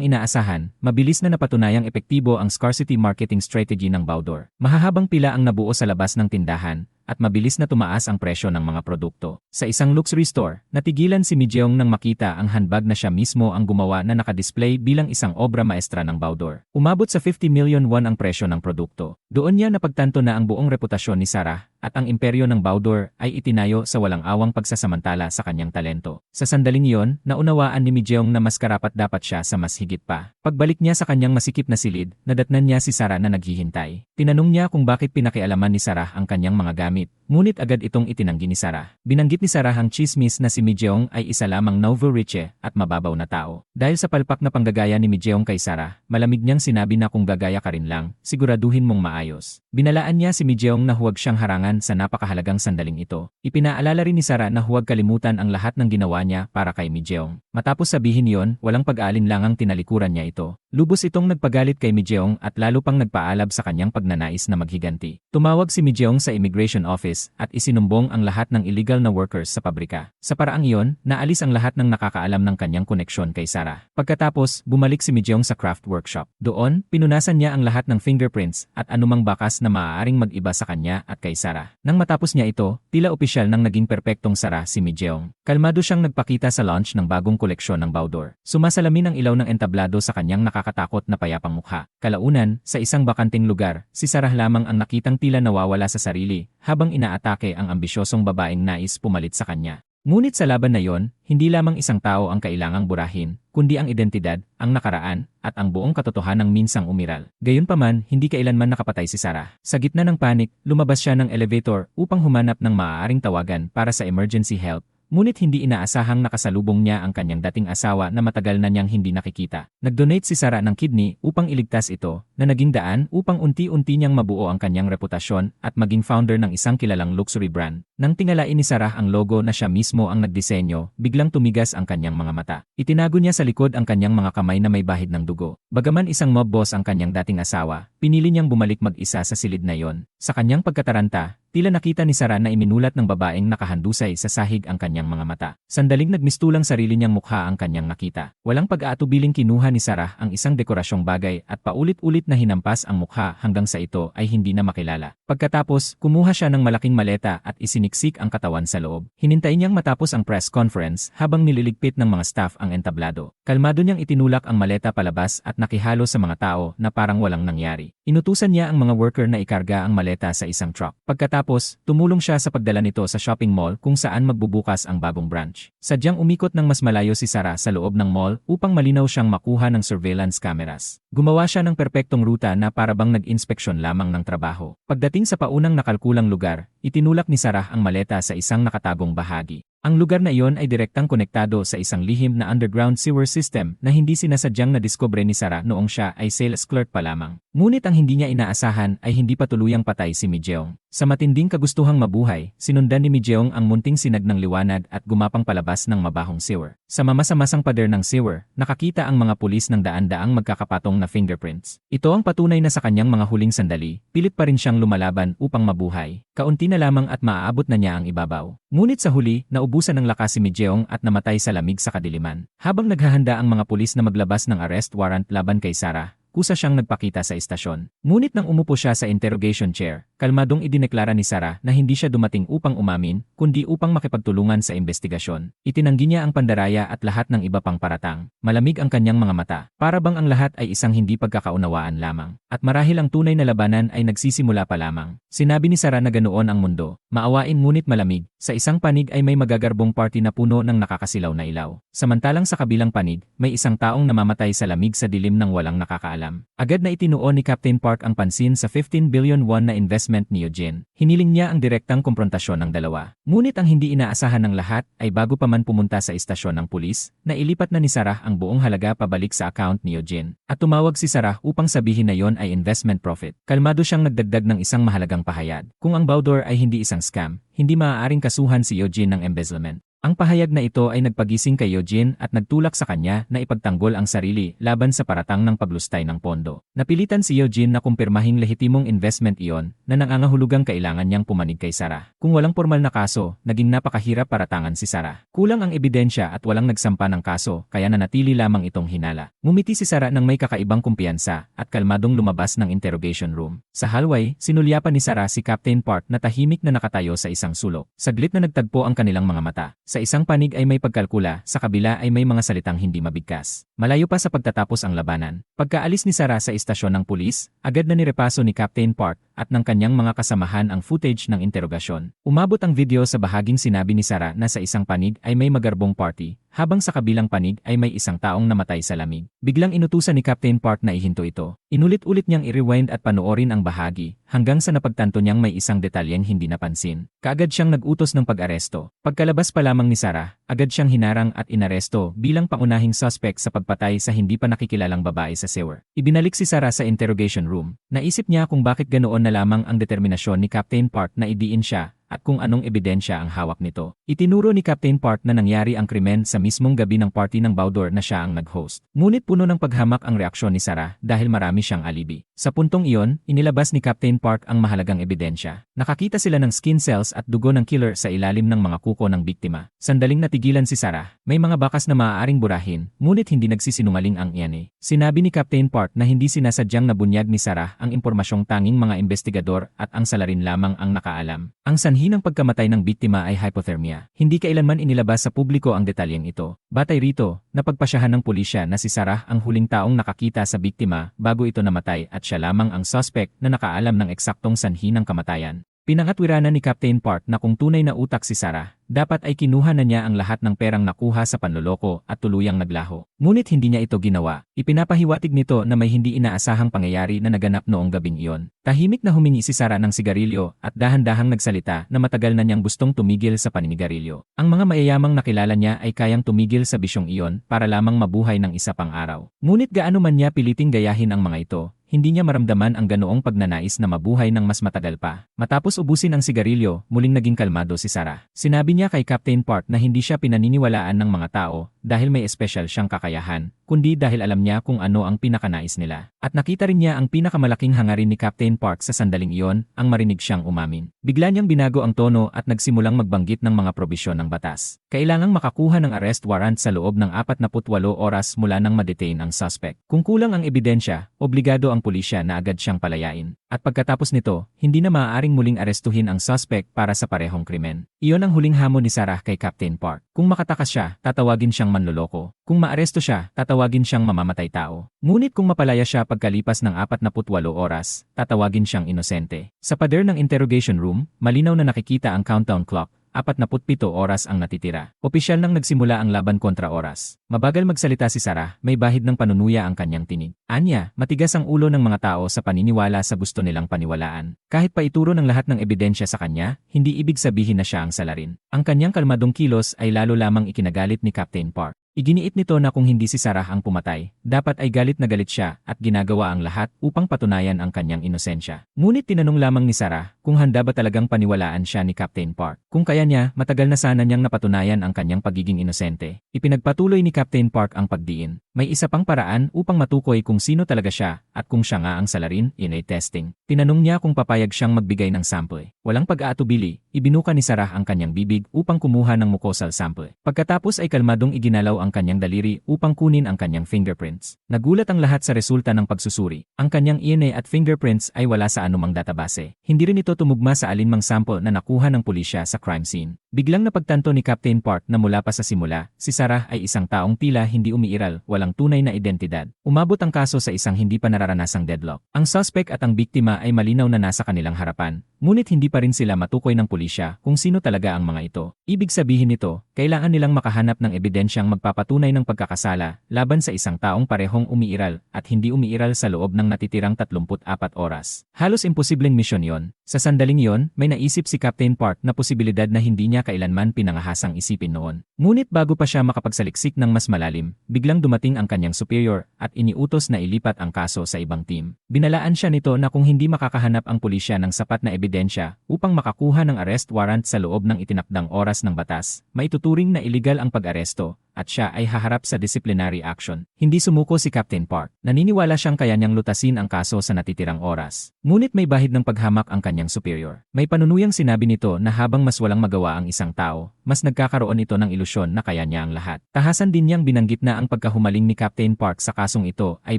inaasahan, mabilis na napatunayang epektibo ang scarcity marketing strategy ng Baudor. Mahahabang pila ang nabuo sa labas ng tindahan, at mabilis na tumaas ang presyo ng mga produkto. Sa isang luxury store, natigilan si Mi Jeong nang makita ang handbag na siya mismo ang gumawa na nakadisplay bilang isang obra maestra ng Baudor. Umabot sa 50 million won ang presyo ng produkto. Doon niya napagtanto na ang buong reputasyon ni Sarah at ang imperyo ng Baudor ay itinayo sa walang awang pagsasamantala sa kanyang talento. Sa sandaling iyon, naunawaan ni Mi Jeong na mas karapat-dapat siya sa mas higit pa. Pagbalik niya sa kanyang masikip na silid, nadatnan niya si Sarah na naghihintay. Tinanong niya kung bakit pinakialaman ni Sarah ang kanyang mga gamit, ngunit agad itong itinanggi ni Sarah. Binanggit ni Sarah ang chismis na si Mi Jeong ay isa lamang nouveau riche at mababaw na tao. Dahil sa palpak na panggagaya ni Mi Jeong kay Sarah, malamig niyang sinabi na kung gagaya ka rin lang, siguraduhin mong maayos. Binalaan niya si Mi Jeong na huwag siyang harangan sa napakahalagang sandaling ito. Ipinaalala rin ni Sarah na huwag kalimutan ang lahat ng ginawa niya para kay Mi Jeong. Matapos sabihin yon, walang pag-aalinlangang tinalikuran niya ito. Lubos itong nagpagalit kay Mi Jeong at lalo pang nagpaalab sa kanyang pagnanais na maghiganti. Tumawag si Mi Jeong sa immigration office at isinumbong ang lahat ng illegal na workers sa pabrika. Sa paraang iyon, naalis ang lahat ng nakakaalam ng kanyang koneksyon kay Sarah. Pagkatapos, bumalik si Mi Jeong sa craft workshop. Doon, pinunasan niya ang lahat ng fingerprints at anumang bakas na maaaring mag-iba sa kanya at kay Sarah. Nang matapos niya ito, tila opisyal nang naging perpektong Sarah si Mi Jeong. Kalmado siyang nagpakita sa launch ng bagong koleksyon ng Baudor. Sumasalamin ang ilaw ng entablado sa kanyang nakakatakot na payapang mukha. Kalaunan, sa isang bakanting lugar, si Sarah lamang ang nakitang tila nawawala sa sarili, habang inaatake ang ambisyosong babaeng nais pumalit sa kanya. Ngunit sa laban na yon, hindi lamang isang tao ang kailangang burahin, kundi ang identidad, ang nakaraan, at ang buong katotohanang minsang umiral. Gayunpaman, hindi kailanman nakapatay si Sarah. Sa gitna ng panik, lumabas siya ng elevator upang humanap ng maaaring tawagan para sa emergency help. Ngunit hindi inaasahang nakasalubong niya ang kanyang dating asawa na matagal na niyang hindi nakikita. Nag-donate si Sarah ng kidney upang iligtas ito, na naging daan upang unti-unti niyang mabuo ang kanyang reputasyon at maging founder ng isang kilalang luxury brand. Nang tingalain ni Sarah ang logo na siya mismo ang nagdisenyo, biglang tumigas ang kanyang mga mata. Itinago niya sa likod ang kanyang mga kamay na may bahid ng dugo. Bagaman isang mob boss ang kanyang dating asawa, pinili niyang bumalik mag-isa sa silid na yon. Sa kanyang pagkataranta, tila nakita ni Sarah na iminulat ng babaeng nakahandusay sa sahig ang kanyang mga mata. Sandaling nagmistulang sarili niyang mukha ang kanyang nakita. Walang pag-aatubiling kinuha ni Sarah ang isang dekorasyong bagay at paulit-ulit na hinampas ang mukha hanggang sa ito ay hindi na makilala. Pagkatapos, kumuha siya ng malaking maleta at isiniksik ang katawan sa loob. Hinintay niyang matapos ang press conference habang nililigpit ng mga staff ang entablado. Kalmado niyang itinulak ang maleta palabas at nakihalo sa mga tao na parang walang nangyari. Inutusan niya ang mga worker na ikarga ang maleta sa isang truck. Pagkatapos, tumulong siya sa pagdala nito sa shopping mall kung saan magbubukas ang bagong branch. Sadyang umikot ng mas malayo si Sarah sa loob ng mall upang malinaw siyang makuha ng surveillance cameras. Gumawa siya ng perpektong ruta na parabang nag-inspeksyon lamang ng trabaho. Pagdating sa paunang nakalkulang lugar, itinulak ni Sarah ang maleta sa isang nakatagong bahagi. Ang lugar na iyon ay direktang konektado sa isang lihim na underground sewer system na hindi sinasadyang nadiskubre ni Sarah noong siya ay sales clerk pa lamang. Ngunit ang hindi niya inaasahan ay hindi pa tuluyang patay si Mi Jeong. Sa matinding kagustuhang mabuhay, sinundan ni Mi Jeong ang munting sinag ng liwanag at gumapang palabas ng mabahong sewer. Sa mamasa-masang pader ng sewer, nakakita ang mga pulis ng daan-daang magkakapatong na fingerprints. Ito ang patunay na sa kanyang mga huling sandali, pilit pa rin siyang lumalaban upang mabuhay. Kaunti na lamang at maaabot na niya ang ibabaw. Ngunit sa huli, naubusan ng lakas si Mi Jeong at namatay sa lamig sa kadiliman. Habang naghahanda ang mga pulis na maglabas ng arrest warrant laban kay Sarah, kusa siyang nagpakita sa istasyon. Ngunit nang umupo siya sa interrogation chair, kalmadong idineklara ni Sarah na hindi siya dumating upang umamin, kundi upang makipagtulungan sa investigasyon. Itinanggi niya ang pandaraya at lahat ng iba pang paratang. Malamig ang kanyang mga mata, para bang ang lahat ay isang hindi pagkakaunawaan lamang. At marahil ang tunay na labanan ay nagsisimula pa lamang. Sinabi ni Sarah na ganoon ang mundo, maawain ngunit malamig. Sa isang panig ay may magagarbong party na puno ng nakakasilaw na ilaw. Samantalang sa kabilang panig, may isang taong namamatay sa lamig sa dilim ng walang nakakaalam. nakakaalam. Agad na itinuon ni Captain Park ang pansin sa 15 billion won na investment ni Eugene. Hiniling niya ang direktang komprontasyon ng dalawa. Ngunit ang hindi inaasahan ng lahat ay bago pa man pumunta sa istasyon ng pulis, nailipat na ni Sarah ang buong halaga pabalik sa account ni Eugene. At tumawag si Sarah upang sabihin na yon ay investment profit. Kalmado siyang nagdagdag ng isang mahalagang pahayag. Kung ang Baudor ay hindi isang scam, hindi maaaring kasuhan si Eugene ng embezzlement. Ang pahayag na ito ay nagpagising kay Eugene at nagtulak sa kanya na ipagtanggol ang sarili laban sa paratang ng paglustay ng pondo. Napilitan si Eugene na kumpirmahing lehitimong investment iyon na nangangahulugang kailangan niyang pumanig kay Sarah. Kung walang formal na kaso, naging napakahirap paratangan si Sarah. Kulang ang ebidensya at walang nagsampa ng kaso kaya nanatili lamang itong hinala. Ngumiti si Sarah nang may kakaibang kumpiyansa at kalmadong lumabas ng interrogation room. Sa hallway, sinulyapan ni Sarah si Captain Park na tahimik na nakatayo sa isang sulok. Saglit na nagtagpo ang kanilang mga mata. Sa isang panig ay may pagkalkula, sa kabila ay may mga salitang hindi mabigkas. Malayo pa sa pagtatapos ang labanan. Pagkaalis ni Sarah sa istasyon ng pulis, agad na nirepaso ni Captain Park at ng kanyang mga kasamahan ang footage ng interogasyon. Umabot ang video sa bahaging sinabi ni Sarah na sa isang panig ay may magarbong party, habang sa kabilang panig ay may isang taong namatay sa lamig. Biglang inutusan ni Captain Park na ihinto ito. Inulit-ulit niyang i-rewind at panoorin ang bahagi, hanggang sa napagtanto niyang may isang detalyeng hindi napansin. Kaagad siyang nag-utos ng pag-aresto. Pagkalabas pa lamang ni Sarah, agad siyang hinarang at inaresto bilang pangunahing suspect sa pagpatay sa hindi pa nakikilalang babae sa sewer. Ibinalik si Sarah sa interrogation room. Naisip niya kung bakit ganoon na lamang ang determinasyon ni Captain Park na idiin siya at kung anong ebidensya ang hawak nito. Itinuro ni Captain Park na nangyari ang krimen sa mismong gabi ng party ng Baudor na siya ang nag-host. Ngunit puno ng paghamak ang reaksyon ni Sarah dahil marami siyang alibi. Sa puntong iyon, inilabas ni Captain Park ang mahalagang ebidensya. Nakakita sila ng skin cells at dugo ng killer sa ilalim ng mga kuko ng biktima. Sandaling natigilan si Sarah. May mga bakas na maaaring burahin, ngunit hindi nagsisinungaling ang iyan. Sinabi ni Captain Park na hindi sinasadyang nabunyag ni Sarah ang impormasyong tanging mga investigador at ang salarin lamang ang nakaalam. Ang sanhi ng pagkamatay ng biktima ay hypothermia. Hindi kailanman inilabas sa publiko ang detalyeng ito. Batay rito, napagpasyahan ng pulisya na si Sarah ang huling taong nakakita sa biktima bago ito namatay at siya lamang ang suspect na nakaalam ng eksaktong sanhi ng kamatayan. Pinangatwiranan ni Captain Park na kung tunay na utak si Sarah, dapat ay kinuha na niya ang lahat ng perang nakuha sa panloloko at tuluyang naglaho. Ngunit hindi niya ito ginawa. Ipinapahiwatig nito na may hindi inaasahang pangyayari na naganap noong gabing iyon. Tahimik na humingi si Sarah ng sigarilyo at dahan-dahang nagsalita na matagal na niyang gustong tumigil sa paninigarilyo. Ang mga mayayamang nakilala niya ay kayang tumigil sa bisyong iyon para lamang mabuhay ng isa pang araw. Ngunit gaano man niya piliting gayahin ang mga ito, hindi niya maramdaman ang ganoong pagnanais na mabuhay ng mas matagal pa. Matapos ubusin ang sigarilyo, muling naging kalmado si Sarah. Sinabi niya kay Captain Park na hindi siya pinaniniwalaan ng mga tao dahil may espesyal siyang kakayahan, kundi dahil alam niya kung ano ang pinakanais nila. At nakita rin niya ang pinakamalaking hangarin ni Captain Park sa sandaling iyon, ang marinig siyang umamin. Bigla niyang binago ang tono at nagsimulang magbanggit ng mga probisyon ng batas. Kailangang makakuha ng arrest warrant sa loob ng 48 oras mula nang ma-detain ang suspect. Kung kulang ang ebidensya, obligado ang pulisya na agad siyang palayain. At pagkatapos nito, hindi na maaaring muling arestuhin ang suspect para sa parehong krimen. Iyon ang huling hamon ni Sarah kay Captain Park. Kung makatakas siya, tatawagin siyang manloloko. Kung maaresto siya, tatawagin siyang mamamatay tao. Ngunit kung mapalaya siya pagkalipas ng 48 oras, tatawagin siyang inosente. Sa pader ng interrogation room, malinaw na nakikita ang countdown clock. 47 oras ang natitira. Opisyal nang nagsimula ang laban kontra oras. Mabagal magsalita si Sarah, may bahid ng panunuya ang kanyang tinig. Anya, matigas ang ulo ng mga tao sa paniniwala sa gusto nilang paniwalaan. Kahit pa ituro ng lahat ng ebidensya sa kanya, hindi ibig sabihin na siya ang salarin. Ang kanyang kalmadong kilos ay lalo lamang ikinagalit ni Captain Park. Iginiit nito na kung hindi si Sarah ang pumatay, dapat ay galit na galit siya at ginagawa ang lahat upang patunayan ang kanyang inosensya. Ngunit tinanong lamang ni Sarah kung handa ba talagang paniwalaan siya ni Captain Park. Kung kaya niya, matagal na sana niyang napatunayan ang kanyang pagiging inosente. Ipinagpatuloy ni Captain Park ang pagdiin. May isa pang paraan upang matukoy kung sino talaga siya at kung siya nga ang salarin, DNA testing. Tinanong niya kung papayag siyang magbigay ng sample. Walang pag-aatubili, ibinuka ni Sarah ang kanyang bibig upang kumuha ng mucosal sample. Pagkatapos ay kalmadong iginalaw ang kanyang daliri upang kunin ang kanyang fingerprints. Nagulat ang lahat sa resulta ng pagsusuri. Ang kanyang DNA at fingerprints ay wala sa anumang database. Hindi rin ito tumugma sa alinmang sample na nakuha ng pulisya sa crime scene. Biglang napagtanto ni Captain Park na mula pa sa simula, si Sarah ay isang taong tila hindi umiiral, walang tunay na identidad. Umabot ang kaso sa isang hindi pa nararanasang deadlock. Ang suspect at ang biktima ay malinaw na nasa kanilang harapan, ngunit hindi pa rin sila matukoy ng pulisya kung sino talaga ang mga ito. Ibig sabihin nito, kailangan nilang makahanap ng ebidensyang nagpapatunay ng pagkakasala laban sa isang taong parehong umiiral at hindi umiiral sa loob ng natitirang 34 oras. Halos imposibleng misyon yon. Sa sandaling yon, may naisip si Captain Park na posibilidad na hindi niya kailanman pinangahasang isipin noon. Ngunit bago pa siya makapagsaliksik ng mas malalim, biglang dumating ang kanyang superior at iniutos na ilipat ang kaso sa ibang team. Binalaan siya nito na kung hindi makakahanap ang pulisya ng sapat na ebidensya upang makakuha ng arrest warrant sa loob ng itinakdang oras ng batas, maituturing na iligal ang pag-aresto at siya ay haharap sa disciplinary action. Hindi sumuko si Captain Park. Naniniwala siyang kaya niyang lutasin ang kaso sa natitirang oras. Ngunit may bahid ng paghamak ang kanyang superior. May panunuyang sinabi nito na habang mas walang magawa ang isang tao, mas nagkakaroon ito ng ilusyon na kaya niya ang lahat. Tahasan din niyang binanggit na ang pagkahumaling ni Captain Park sa kasong ito ay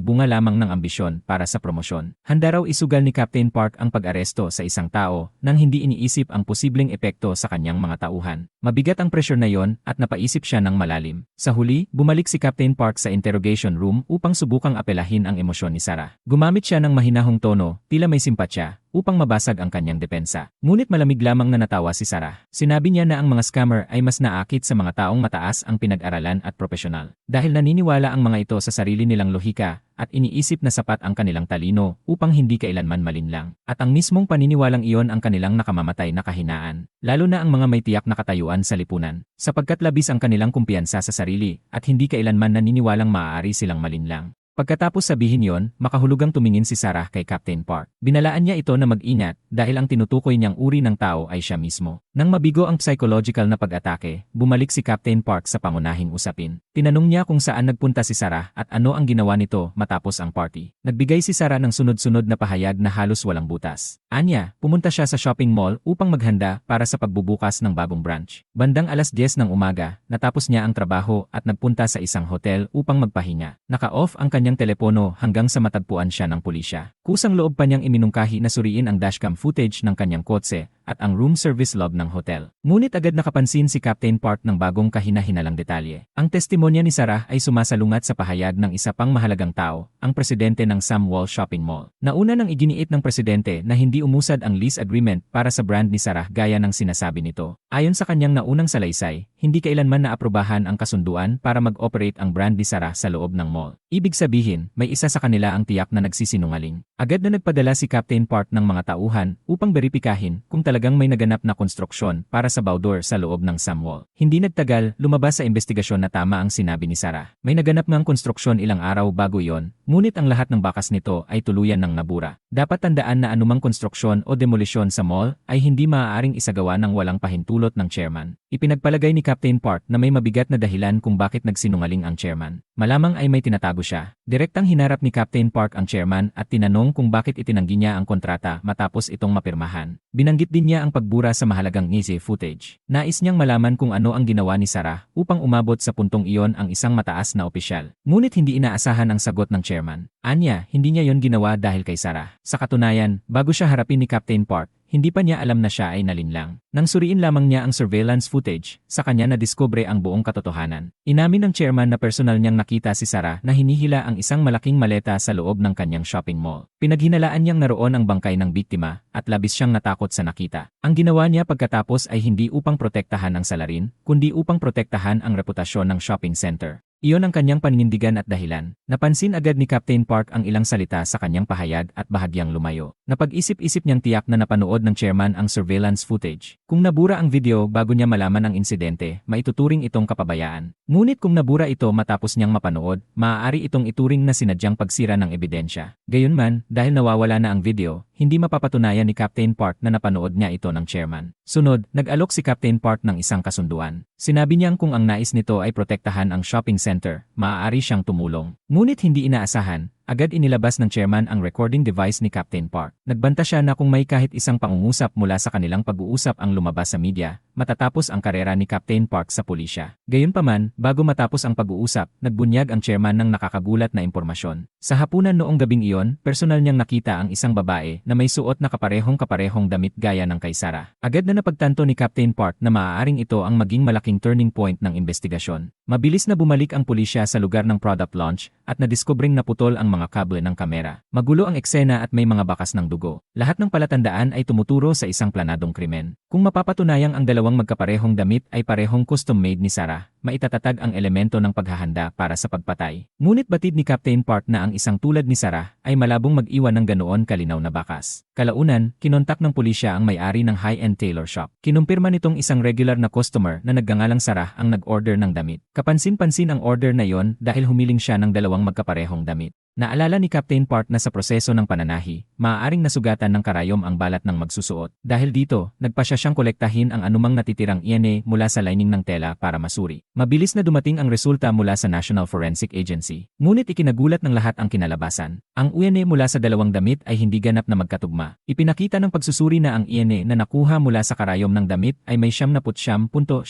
bunga lamang ng ambisyon para sa promosyon. Handa raw isugal ni Captain Park ang pag-aresto sa isang tao nang hindi iniisip ang posibleng epekto sa kanyang mga tauhan. Mabigat ang pressure na yon at napaisip siya ng malalim. Sa huli, bumalik si Captain Park sa interrogation room upang subukang apelahin ang emosyon ni Sarah. Gumamit siya ng mahinahong tono, tila may simpatya, upang mabasag ang kanyang depensa. Ngunit malamig lamang na natawa si Sarah. Sinabi niya na ang mga scammer ay mas naakit sa mga taong mataas ang pinag-aralan at profesional. Dahil naniniwala ang mga ito sa sarili nilang lohika at iniisip na sapat ang kanilang talino upang hindi kailanman malinlang. At ang mismong paniniwalang iyon ang kanilang nakamamatay na kahinaan. Lalo na ang mga may tiyak na katayuan sa lipunan. Sapagkat labis ang kanilang kumpiyansa sa sarili at hindi kailanman naniniwalang maaari silang malinlang. Pagkatapos sabihin yon, makahulugang tumingin si Sarah kay Captain Park. Binalaan niya ito na mag-ingat dahil ang tinutukoy niyang uri ng tao ay siya mismo. Nang mabigo ang psychological na pag-atake, bumalik si Captain Park sa pangunahing usapin. Tinanong niya kung saan nagpunta si Sarah at ano ang ginawa nito matapos ang party. Nagbigay si Sarah ng sunod-sunod na pahayag na halos walang butas. Anya, pumunta siya sa shopping mall upang maghanda para sa pagbubukas ng bagong branch. Bandang alas 10 ng umaga, natapos niya ang trabaho at nagpunta sa isang hotel upang magpahinga. Naka-off ang kanyang telepono hanggang sa matagpuan siya ng pulisya. Kusang loob pa niyang iminungkahi na suriin ang dashcam footage ng kanyang kotse at ang room service log ng hotel. Ngunit agad nakapansin si Captain Park ng bagong kahina-hinalang detalye. Ang testimonya ni Sarah ay sumasalungat sa pahayag ng isa pang mahalagang tao, ang presidente ng Samwell Shopping Mall. Nauna nang iginiit ng presidente na hindi umusad ang lease agreement para sa brand ni Sarah gaya ng sinasabi nito. Ayon sa kanyang naunang salaysay, hindi kailanman naaprubahan ang kasunduan para mag-operate ang brand ni Sarah sa loob ng mall. Ibig sabihin, may isa sa kanila ang tiyak na nagsisinungaling. Agad na nagpadala si Captain Park ng mga tauhan upang beripikahin kung talagang may naganap na konstruksyon para sa Bowdor sa loob ng Samwell. Hindi nagtagal, lumabas sa investigasyon na tama ang sinabi ni Sarah. May naganap ngang konstruksyon ilang araw bago iyon, ngunit ang lahat ng bakas nito ay tuluyan ng nabura. Dapat tandaan na anumang konstruksyon o demolisyon sa mall ay hindi maaaring isagawa ng walang pahintulot ng chairman. Ipinagpalagay ni Captain Park na may mabigat na dahilan kung bakit nagsinungaling ang chairman. Malamang ay may tinatago siya. Direktang hinarap ni Captain Park ang chairman at tinanong kung bakit itinanggi niya ang kontrata matapos itong mapirmahan. Binanggit din niya ang pagbura sa mahalagang ngisi footage. Nais niyang malaman kung ano ang ginawa ni Sarah upang umabot sa puntong iyon ang isang mataas na opisyal. Ngunit hindi inaasahan ang sagot ng chairman. Anya, hindi niya yon ginawa dahil kay Sarah. Sa katunayan, bago siya harapin ni Captain Park, hindi pa niya alam na siya ay nalinlang. Nang suriin lamang niya ang surveillance footage, sa kanya nadiskubre ang buong katotohanan. Inamin ng chairman na personal niyang nakita si Sarah na hinihila ang isang malaking maleta sa loob ng kanyang shopping mall. Pinaghinalaan niyang naroon ang bangkay ng biktima at labis siyang natakot sa nakita. Ang ginawa niya pagkatapos ay hindi upang protektahan ang salarin, kundi upang protektahan ang reputasyon ng shopping center. Iyon ang kanyang paninindigan at dahilan. Napansin agad ni Captain Park ang ilang salita sa kanyang pahayag at bahagyang lumayo. Napag-isip-isip niyang tiyak na napanood ng chairman ang surveillance footage. Kung nabura ang video bago niya malaman ang insidente, maituturing itong kapabayaan. Ngunit kung nabura ito matapos niyang mapanood, maaari itong ituring na sinadyang pagsira ng ebidensya. Gayunman, dahil nawawala na ang video, hindi mapapatunayan ni Captain Park na napanood niya ito ng chairman. Sunod, nag-alok si Captain Park ng isang kasunduan. Sinabi niyang kung ang nais nito ay protektahan ang shopping center, maaari siyang tumulong. Ngunit hindi inaasahan, agad inilabas ng chairman ang recording device ni Captain Park. Nagbanta siya na kung may kahit isang pangungusap mula sa kanilang pag-uusap ang lumabas sa media, matatapos ang karera ni Captain Park sa pulisya. Gayunpaman, bago matapos ang pag-uusap, nagbunyag ang chairman ng nakakagulat na impormasyon. Sa hapunan noong gabing iyon, personal niyang nakita ang isang babae na may suot na kaparehong damit gaya ng kay Sarah. Agad na napagtanto ni Captain Park na maaaring ito ang maging malaking turning point ng investigasyon. Mabilis na bumalik ang pulisya sa lugar ng product launch at nadiskubring naputol ang mga kable ng kamera. Magulo ang eksena at may mga bakas ng dugo. Lahat ng palatandaan ay tumuturo sa isang planadong krimen. Kung mapapatunayang ang dalawang magkaparehong damit ay parehong custom-made ni Sarah, maitatatag ang elemento ng paghahanda para sa pagpatay. Ngunit batid ni Captain Park na ang isang tulad ni Sarah ay malabong mag-iwan ng ganoon kalinaw na bakas. Kalaunan, kinontak ng pulisya ang may-ari ng high-end tailor shop. Kinumpirma nitong isang regular na customer na nagngangalang Sarah ang nag-order ng damit. Kapansin-pansin ang order na yon dahil humiling siya ng dalawang magkaparehong damit. Naalala ni Captain Park na sa proseso ng pananahi, maaaring nasugatan ng karayom ang balat ng magsusuot. Dahil dito, nagpasya siyang kolektahin ang anumang natitirang DNA mula sa lining ng tela para masuri. Mabilis na dumating ang resulta mula sa National Forensic Agency. Ngunit ikinagulat ng lahat ang kinalabasan. Ang DNA mula sa dalawang damit ay hindi ganap na magkatugma. Ipinakita ng pagsusuri na ang DNA na nakuha mula sa karayom ng damit ay may 79.7%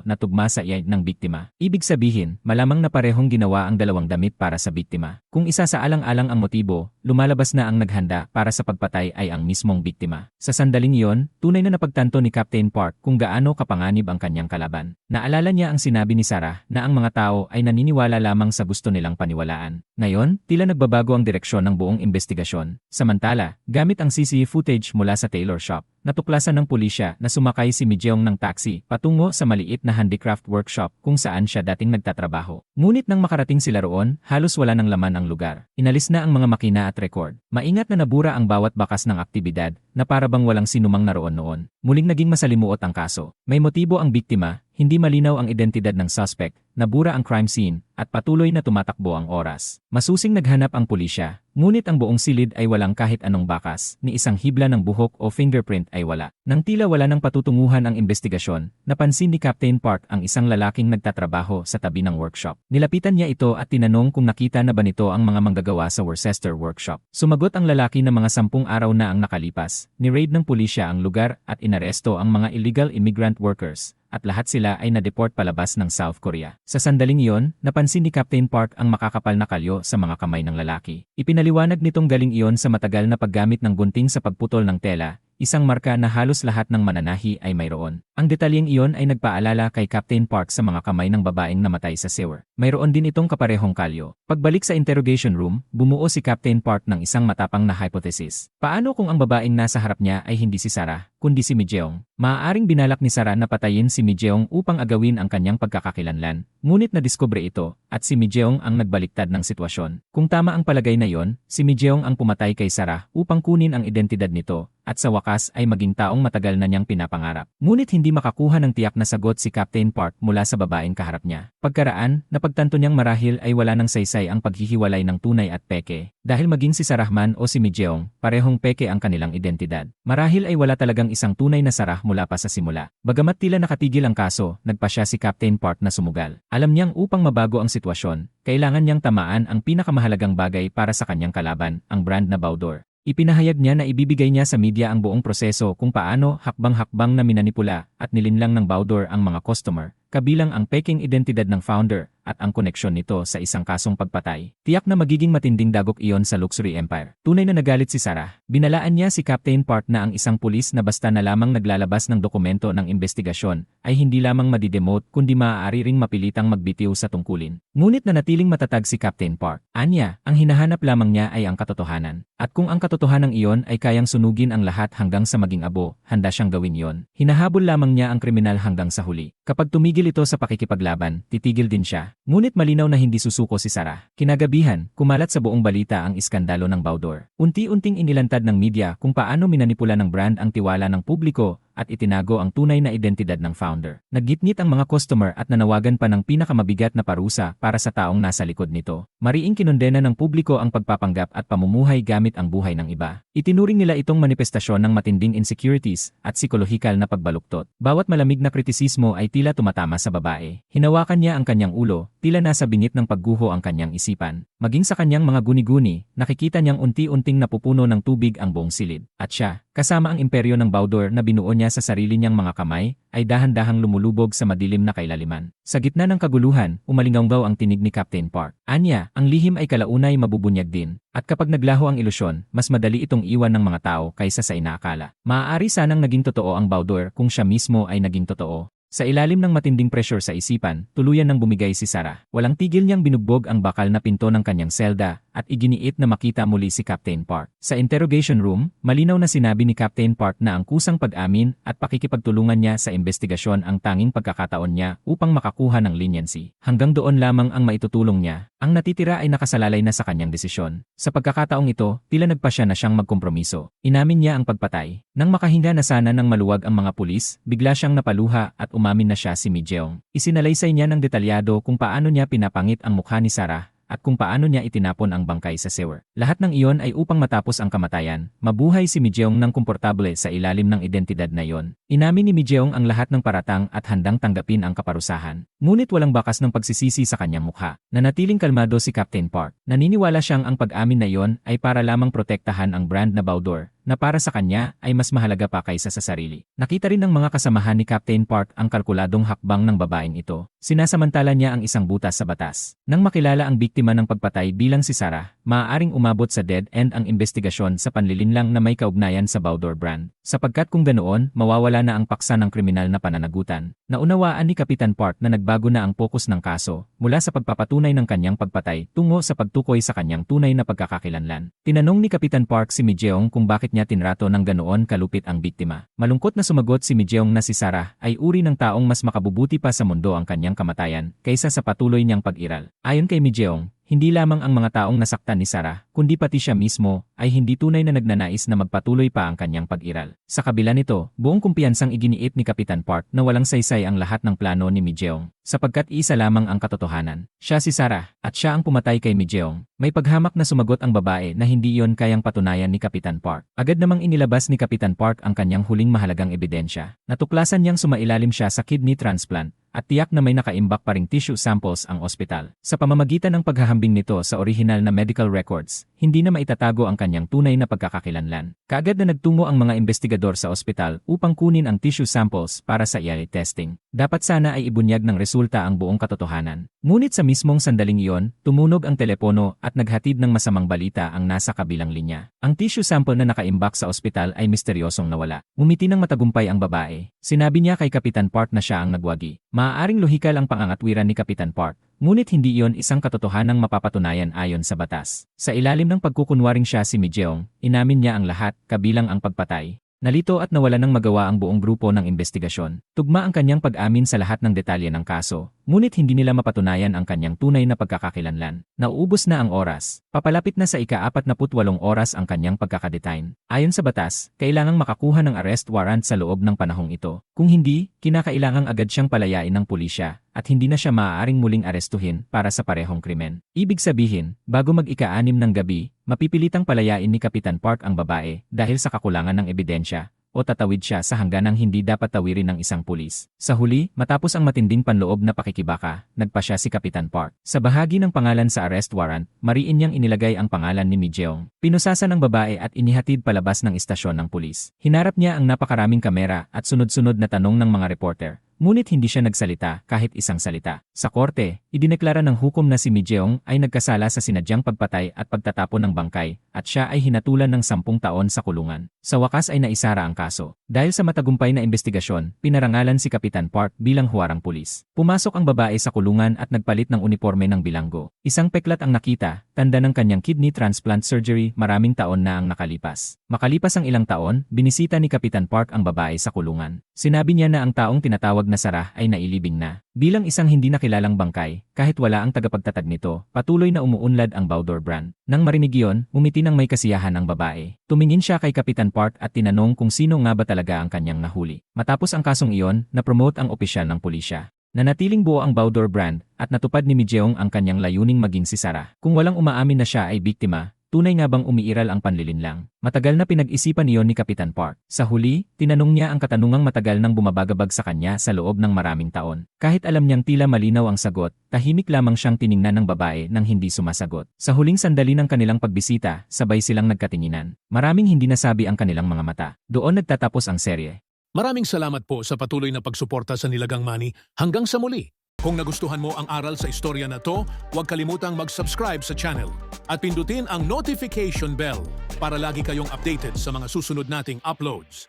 na tugma sa iyan ng biktima. Ibig sabihin, malamang na parehong ginawa ang dalawang damit para sa biktima. Kung isa sa alang-alang ang motibo, lumalabas na ang naghanda para sa pagpatay ay ang mismong biktima. Sa sandaling iyon, tunay na napagtanto ni Captain Park kung gaano kapanganib ang kanyang kalaban. Naalala niya ang sinabi ni Sarah na ang mga tao ay naniniwala lamang sa gusto nilang paniwalaan. Ngayon, tila nagbabago ang direksyon ng buong investigasyon. Samantala, gamit ang CCTV footage mula sa tailor shop, natuklasan ng pulisya na sumakay si Mijeong ng taxi patungo sa maliit na handicraft workshop kung saan siya dating nagtatrabaho. Ngunit nang makarating sila roon, halos wala ng laman ang lugar. Inalis na ang mga makina at record. Maingat na nabura ang bawat bakas ng aktibidad na parabang walang sinumang naroon noon. Muling naging masalimuot ang kaso. May motibo ang biktima, hindi malinaw ang identidad ng suspect, nabura ang crime scene, at patuloy na tumatakbo ang oras. Masusing naghanap ang pulisya, ngunit ang buong silid ay walang kahit anong bakas, ni isang hibla ng buhok o fingerprint ay wala. Nang tila wala nang patutunguhan ang investigasyon, napansin ni Captain Park ang isang lalaking nagtatrabaho sa tabi ng workshop. Nilapitan niya ito at tinanong kung nakita na ba nito ang mga manggagawa sa Worcester workshop. Sumagot ang lalaki na mga 10 araw na ang nakalipas, ni-raid ng pulisya ang lugar at inaresto ang mga illegal immigrant workers, at lahat sila ay na-deport palabas ng South Korea. Sa sandaling iyon, napansin ni Captain Park ang makakapal na kalyo sa mga kamay ng lalaki. Ipinaliwanag nitong galing iyon sa matagal na paggamit ng gunting sa pagputol ng tela, isang marka na halos lahat ng mananahi ay mayroon. Ang detalyeng iyon ay nagpaalala kay Captain Park sa mga kamay ng babaeng namatay sa sewer. Mayroon din itong kaparehong kalyo. Pagbalik sa interrogation room, bumuo si Captain Park ng isang matapang na hypothesis. Paano kung ang babaeng nasa harap niya ay hindi si Sarah, kundi si Mijeong? Maaaring binalak ni Sarah na patayin si Mijeong upang agawin ang kanyang pagkakakilanlan. Ngunit nadiskubre ito, at si Mijeong ang nagbaliktad ng sitwasyon. Kung tama ang palagay na iyon, si Mijeong ang pumatay kay Sarah upang kunin ang identidad nito, at sa wakas ay maging taong matagal na niyang pinapangarap. Ngunit hindi makakuha ng tiyak na sagot si Captain Park mula sa babaeng kaharap niya. Pagkaraan, napagtanto niyang marahil ay wala ng saysay ang paghihiwalay ng tunay at peke, dahil maging si Sarah man o si Mijeong, parehong peke ang kanilang identidad. Marahil ay wala talagang isang tunay na Sarah mula pa sa simula. Bagamat tila nakatigil ang kaso, nagpasya si Captain Park na sumugal. Alam niyang upang mabago ang sitwasyon, kailangan niyang tamaan ang pinakamahalagang bagay para sa kanyang kalaban, ang brand na Baudor. Ipinahayag niya na ibibigay niya sa media ang buong proseso kung paano hakbang-hakbang na minanipula at nilinlang ng Baudor ang mga customer, kabilang ang peking identidad ng founder at ang koneksyon nito sa isang kasong pagpatay. Tiyak na magiging matinding dagok iyon sa luxury empire. Tunay na nagalit si Sarah. Binalaan niya si Captain Park na ang isang pulis na basta na lamang naglalabas ng dokumento ng investigasyon ay hindi lamang madidemote kundi maaari ring mapilitang magbitiw sa tungkulin. Ngunit nanatiling matatag si Captain Park. Anya, ang hinahanap lamang niya ay ang katotohanan. At kung ang katotohanan iyon ay kayang sunugin ang lahat hanggang sa maging abo, handa siyang gawin iyon. Hinahabol lamang niya ang kriminal hanggang sa huli. Kapag tumigil ito sa pakikipaglaban, titigil din siya. Ngunit malinaw na hindi susuko si Sarah. Kinagabihan, kumalat sa buong balita ang iskandalo ng Baudor. Unti-unting inilantad ng media kung paano minanipula ng brand ang tiwala ng publiko at itinago ang tunay na identidad ng founder. Naggitngit ang mga customer at nanawagan pa ng pinakamabigat na parusa para sa taong nasa likod nito. Mariing kinondena ng publiko ang pagpapanggap at pamumuhay gamit ang buhay ng iba. Itinuring nila itong manifestasyon ng matinding insecurities at psikolohikal na pagbaluktot. Bawat malamig na kritisismo ay tila tumatama sa babae. Hinawakan niya ang kanyang ulo, tila nasa bingit ng pagguho ang kanyang isipan. Maging sa kanyang mga guni-guni, nakikita niyang unti-unting napupuno ng tubig ang buong silid. At siya, kasama ang imperyo ng Baudor na binuo niya sa sarili niyang mga kamay, ay dahan-dahang lumulubog sa madilim na kailaliman. Sa gitna ng kaguluhan, umalinggaw ang tinig ni Captain Park. Anya, ang lihim ay kalaunay mabubunyag din. At kapag naglaho ang ilusyon, mas madali itong iwan ng mga tao kaysa sa inaakala. Maaari sanang naging totoo ang Baudor kung siya mismo ay naging totoo. Sa ilalim ng matinding pressure sa isipan, tuluyan nang bumigay si Sarah. Walang tigil niyang binugbog ang bakal na pinto ng kanyang selda at iginiit na makita muli si Captain Park. Sa interrogation room, malinaw na sinabi ni Captain Park na ang kusang pag-amin at pakikipagtulungan niya sa investigasyon ang tanging pagkakataon niya upang makakuha ng leniency. Hanggang doon lamang ang maitutulong niya. Ang natitira ay nakasalalay na sa kanyang desisyon. Sa pagkakataong ito, tila nagpasya na siyang magkompromiso. Inamin niya ang pagpatay. Nang makahinga na sana ng maluwag ang mga pulis, bigla siyang napaluha at umamin na siya si Mi Jeong. Isinalaysay niya ng detalyado kung paano niya pinapangit ang mukha ni Sarah at kung paano niya itinapon ang bangkay sa sewer. Lahat ng iyon ay upang matapos ang kamatayan. Mabuhay si Mi Jeong ng komportable sa ilalim ng identidad na iyon. Inamin ni Mi Jeong ang lahat ng paratang at handang tanggapin ang kaparusahan. Ngunit walang bakas ng pagsisisi sa kanyang mukha. Nanatiling kalmado si Captain Park. Naniniwala siyang ang pag-amin na iyon ay para lamang protektahan ang brand na Baudor, na para sa kanya ay mas mahalaga pa kaysa sa sarili. Nakita rin ng mga kasamahan ni Captain Park ang kalkuladong hakbang ng babaeng ito. Sinasamantala niya ang isang butas sa batas. Nang makilala ang biktima ng pagpatay bilang si Sarah, maaaring umabot sa dead end ang investigasyon sa panlilinlang na may kaugnayan sa Baudor brand. Sapagkat kung ganoon, mawawala na ang paksa ng kriminal na pananagutan. Naunawaan ni Kapitan Park na nagbago na ang pokus ng kaso mula sa pagpapatunay ng kanyang pagpatay tungo sa pagtukoy sa kanyang tunay na pagkakakilanlan. Tinanong ni Kapitan Park si Mi Jeong kung bakit niya tinrato ng ganoon kalupit ang biktima. Malungkot na sumagot si Mi Jeong na si Sarah ay uri ng taong mas makabubuti pa sa mundo ang kanyang kamatayan kaysa sa patuloy niyang pag-iral. Ayon kay Mi Jeong, hindi lamang ang mga taong nasaktan ni Sarah, kundi pati siya mismo, ay hindi tunay na nagnanais na magpatuloy pa ang kanyang pag-iral. Sa kabila nito, buong kumpiyansang iginiit ni Kapitan Park na walang saysay ang lahat ng plano ni Mi Jeong, sapagkat isa lamang ang katotohanan. Siya si Sarah, at siya ang pumatay kay Mi Jeong. May paghamak na sumagot ang babae na hindi iyon kayang patunayan ni Kapitan Park. Agad namang inilabas ni Kapitan Park ang kanyang huling mahalagang ebidensya. Natuklasan niyang sumailalim siya sa kidney transplant, at tiyak na may nakaimbak pa ring tissue samples ang ospital. Sa pamamagitan ng paghahambing nito sa orihinal na medical records, hindi na maitatago ang kanyang tunay na pagkakakilanlan. Kaagad na nagtungo ang mga investigador sa ospital upang kunin ang tissue samples para sa DNA testing. Dapat sana ay ibunyag ng resulta ang buong katotohanan. Ngunit sa mismong sandaling iyon, tumunog ang telepono at naghatid ng masamang balita ang nasa kabilang linya. Ang tissue sample na nakaimbak sa ospital ay misteryosong nawala. Ngumiti ng matagumpay ang babae. Sinabi niya kay Kapitan Park na siya ang nagwagi. Maaaring lohikal ang pangangatwiran ni Kapitan Park, ngunit hindi iyon isang katotohanang mapapatunayan ayon sa batas. Sa ilalim ng pagkukunwaring siya si Mi Jeong, inamin niya ang lahat, kabilang ang pagpatay. Nalito at nawala ng magawa ang buong grupo ng investigasyon. Tugma ang kanyang pag-amin sa lahat ng detalye ng kaso, ngunit hindi nila mapatunayan ang kanyang tunay na pagkakakilanlan. Nauubos na ang oras. Papalapit na sa ika-48 oras ang kanyang pagkakadetain. Ayon sa batas, kailangang makakuha ng arrest warrant sa loob ng panahong ito. Kung hindi, kinakailangang agad siyang palayain ng pulisya at hindi na siya maaaring muling arestuhin para sa parehong krimen. Ibig sabihin, bago mag-ika-6 ng gabi, mapipilitang palayain ni Kapitan Park ang babae dahil sa kakulangan ng ebidensya o tatawid siya sa hangganang hindi dapat tawirin ng isang pulis. Sa huli, matapos ang matinding panloob na pakikibaka, nagpasya si Kapitan Park. Sa bahagi ng pangalan sa arrest warrant, mariin niyang inilagay ang pangalan ni Mi Jeong. Pinusasan ng babae at inihatid palabas ng istasyon ng pulis. Hinarap niya ang napakaraming kamera at sunod-sunod na tanong ng mga reporter. Ngunit hindi siya nagsalita kahit isang salita. Sa korte, idineklara ng hukom na si Mi Jeong ay nagkasala sa sinadyang pagpatay at pagtatapon ng bangkay at siya ay hinatulan ng 10 taon sa kulungan. Sa wakas ay naisara ang kaso. Dahil sa matagumpay na investigasyon, pinarangalan si Kapitan Park bilang huwarang pulis. Pumasok ang babae sa kulungan at nagpalit ng uniforme ng bilanggo. Isang peklat ang nakita, tanda ng kanyang kidney transplant surgery maraming taon na ang nakalipas. Makalipas ang ilang taon, binisita ni Kapitan Park ang babae sa kulungan. Sinabi niya na ang taong tinatawag na Sarah ay nailibing na. Bilang isang hindi nakilalang bangkay, kahit wala ang tagapagtatag nito, patuloy na umuunlad ang Baudor brand. Nang marinig iyon, umiti ng may kasiyahan ang babae. Tumingin siya kay Kapitan Park at tinanong kung sino nga ba talaga ang kanyang nahuli. Matapos ang kasong iyon, na-promote ang opisyal ng pulisya. Nanatiling buo ang Baudor brand at natupad ni Mi Jeong ang kanyang layuning maging si Sarah. Kung walang umaamin na siya ay biktima, tunay nga bang umiiral ang panlilinlang? Matagal na pinag-isipan iyon ni Kapitan Park. Sa huli, tinanong niya ang katanungang matagal nang bumabagabag sa kanya sa loob ng maraming taon. Kahit alam niyang tila malinaw ang sagot, tahimik lamang siyang tiningnan ng babae nang hindi sumasagot. Sa huling sandali ng kanilang pagbisita, sabay silang nagkatinginan. Maraming hindi nasabi ang kanilang mga mata. Doon nagtatapos ang serye. Maraming salamat po sa patuloy na pagsuporta sa Nilagang Money. Hanggang sa muli! Kung nagustuhan mo ang aral sa istorya na to, huwag kalimutang mag-subscribe sa channel at pindutin ang notification bell para lagi kayong updated sa mga susunod nating uploads.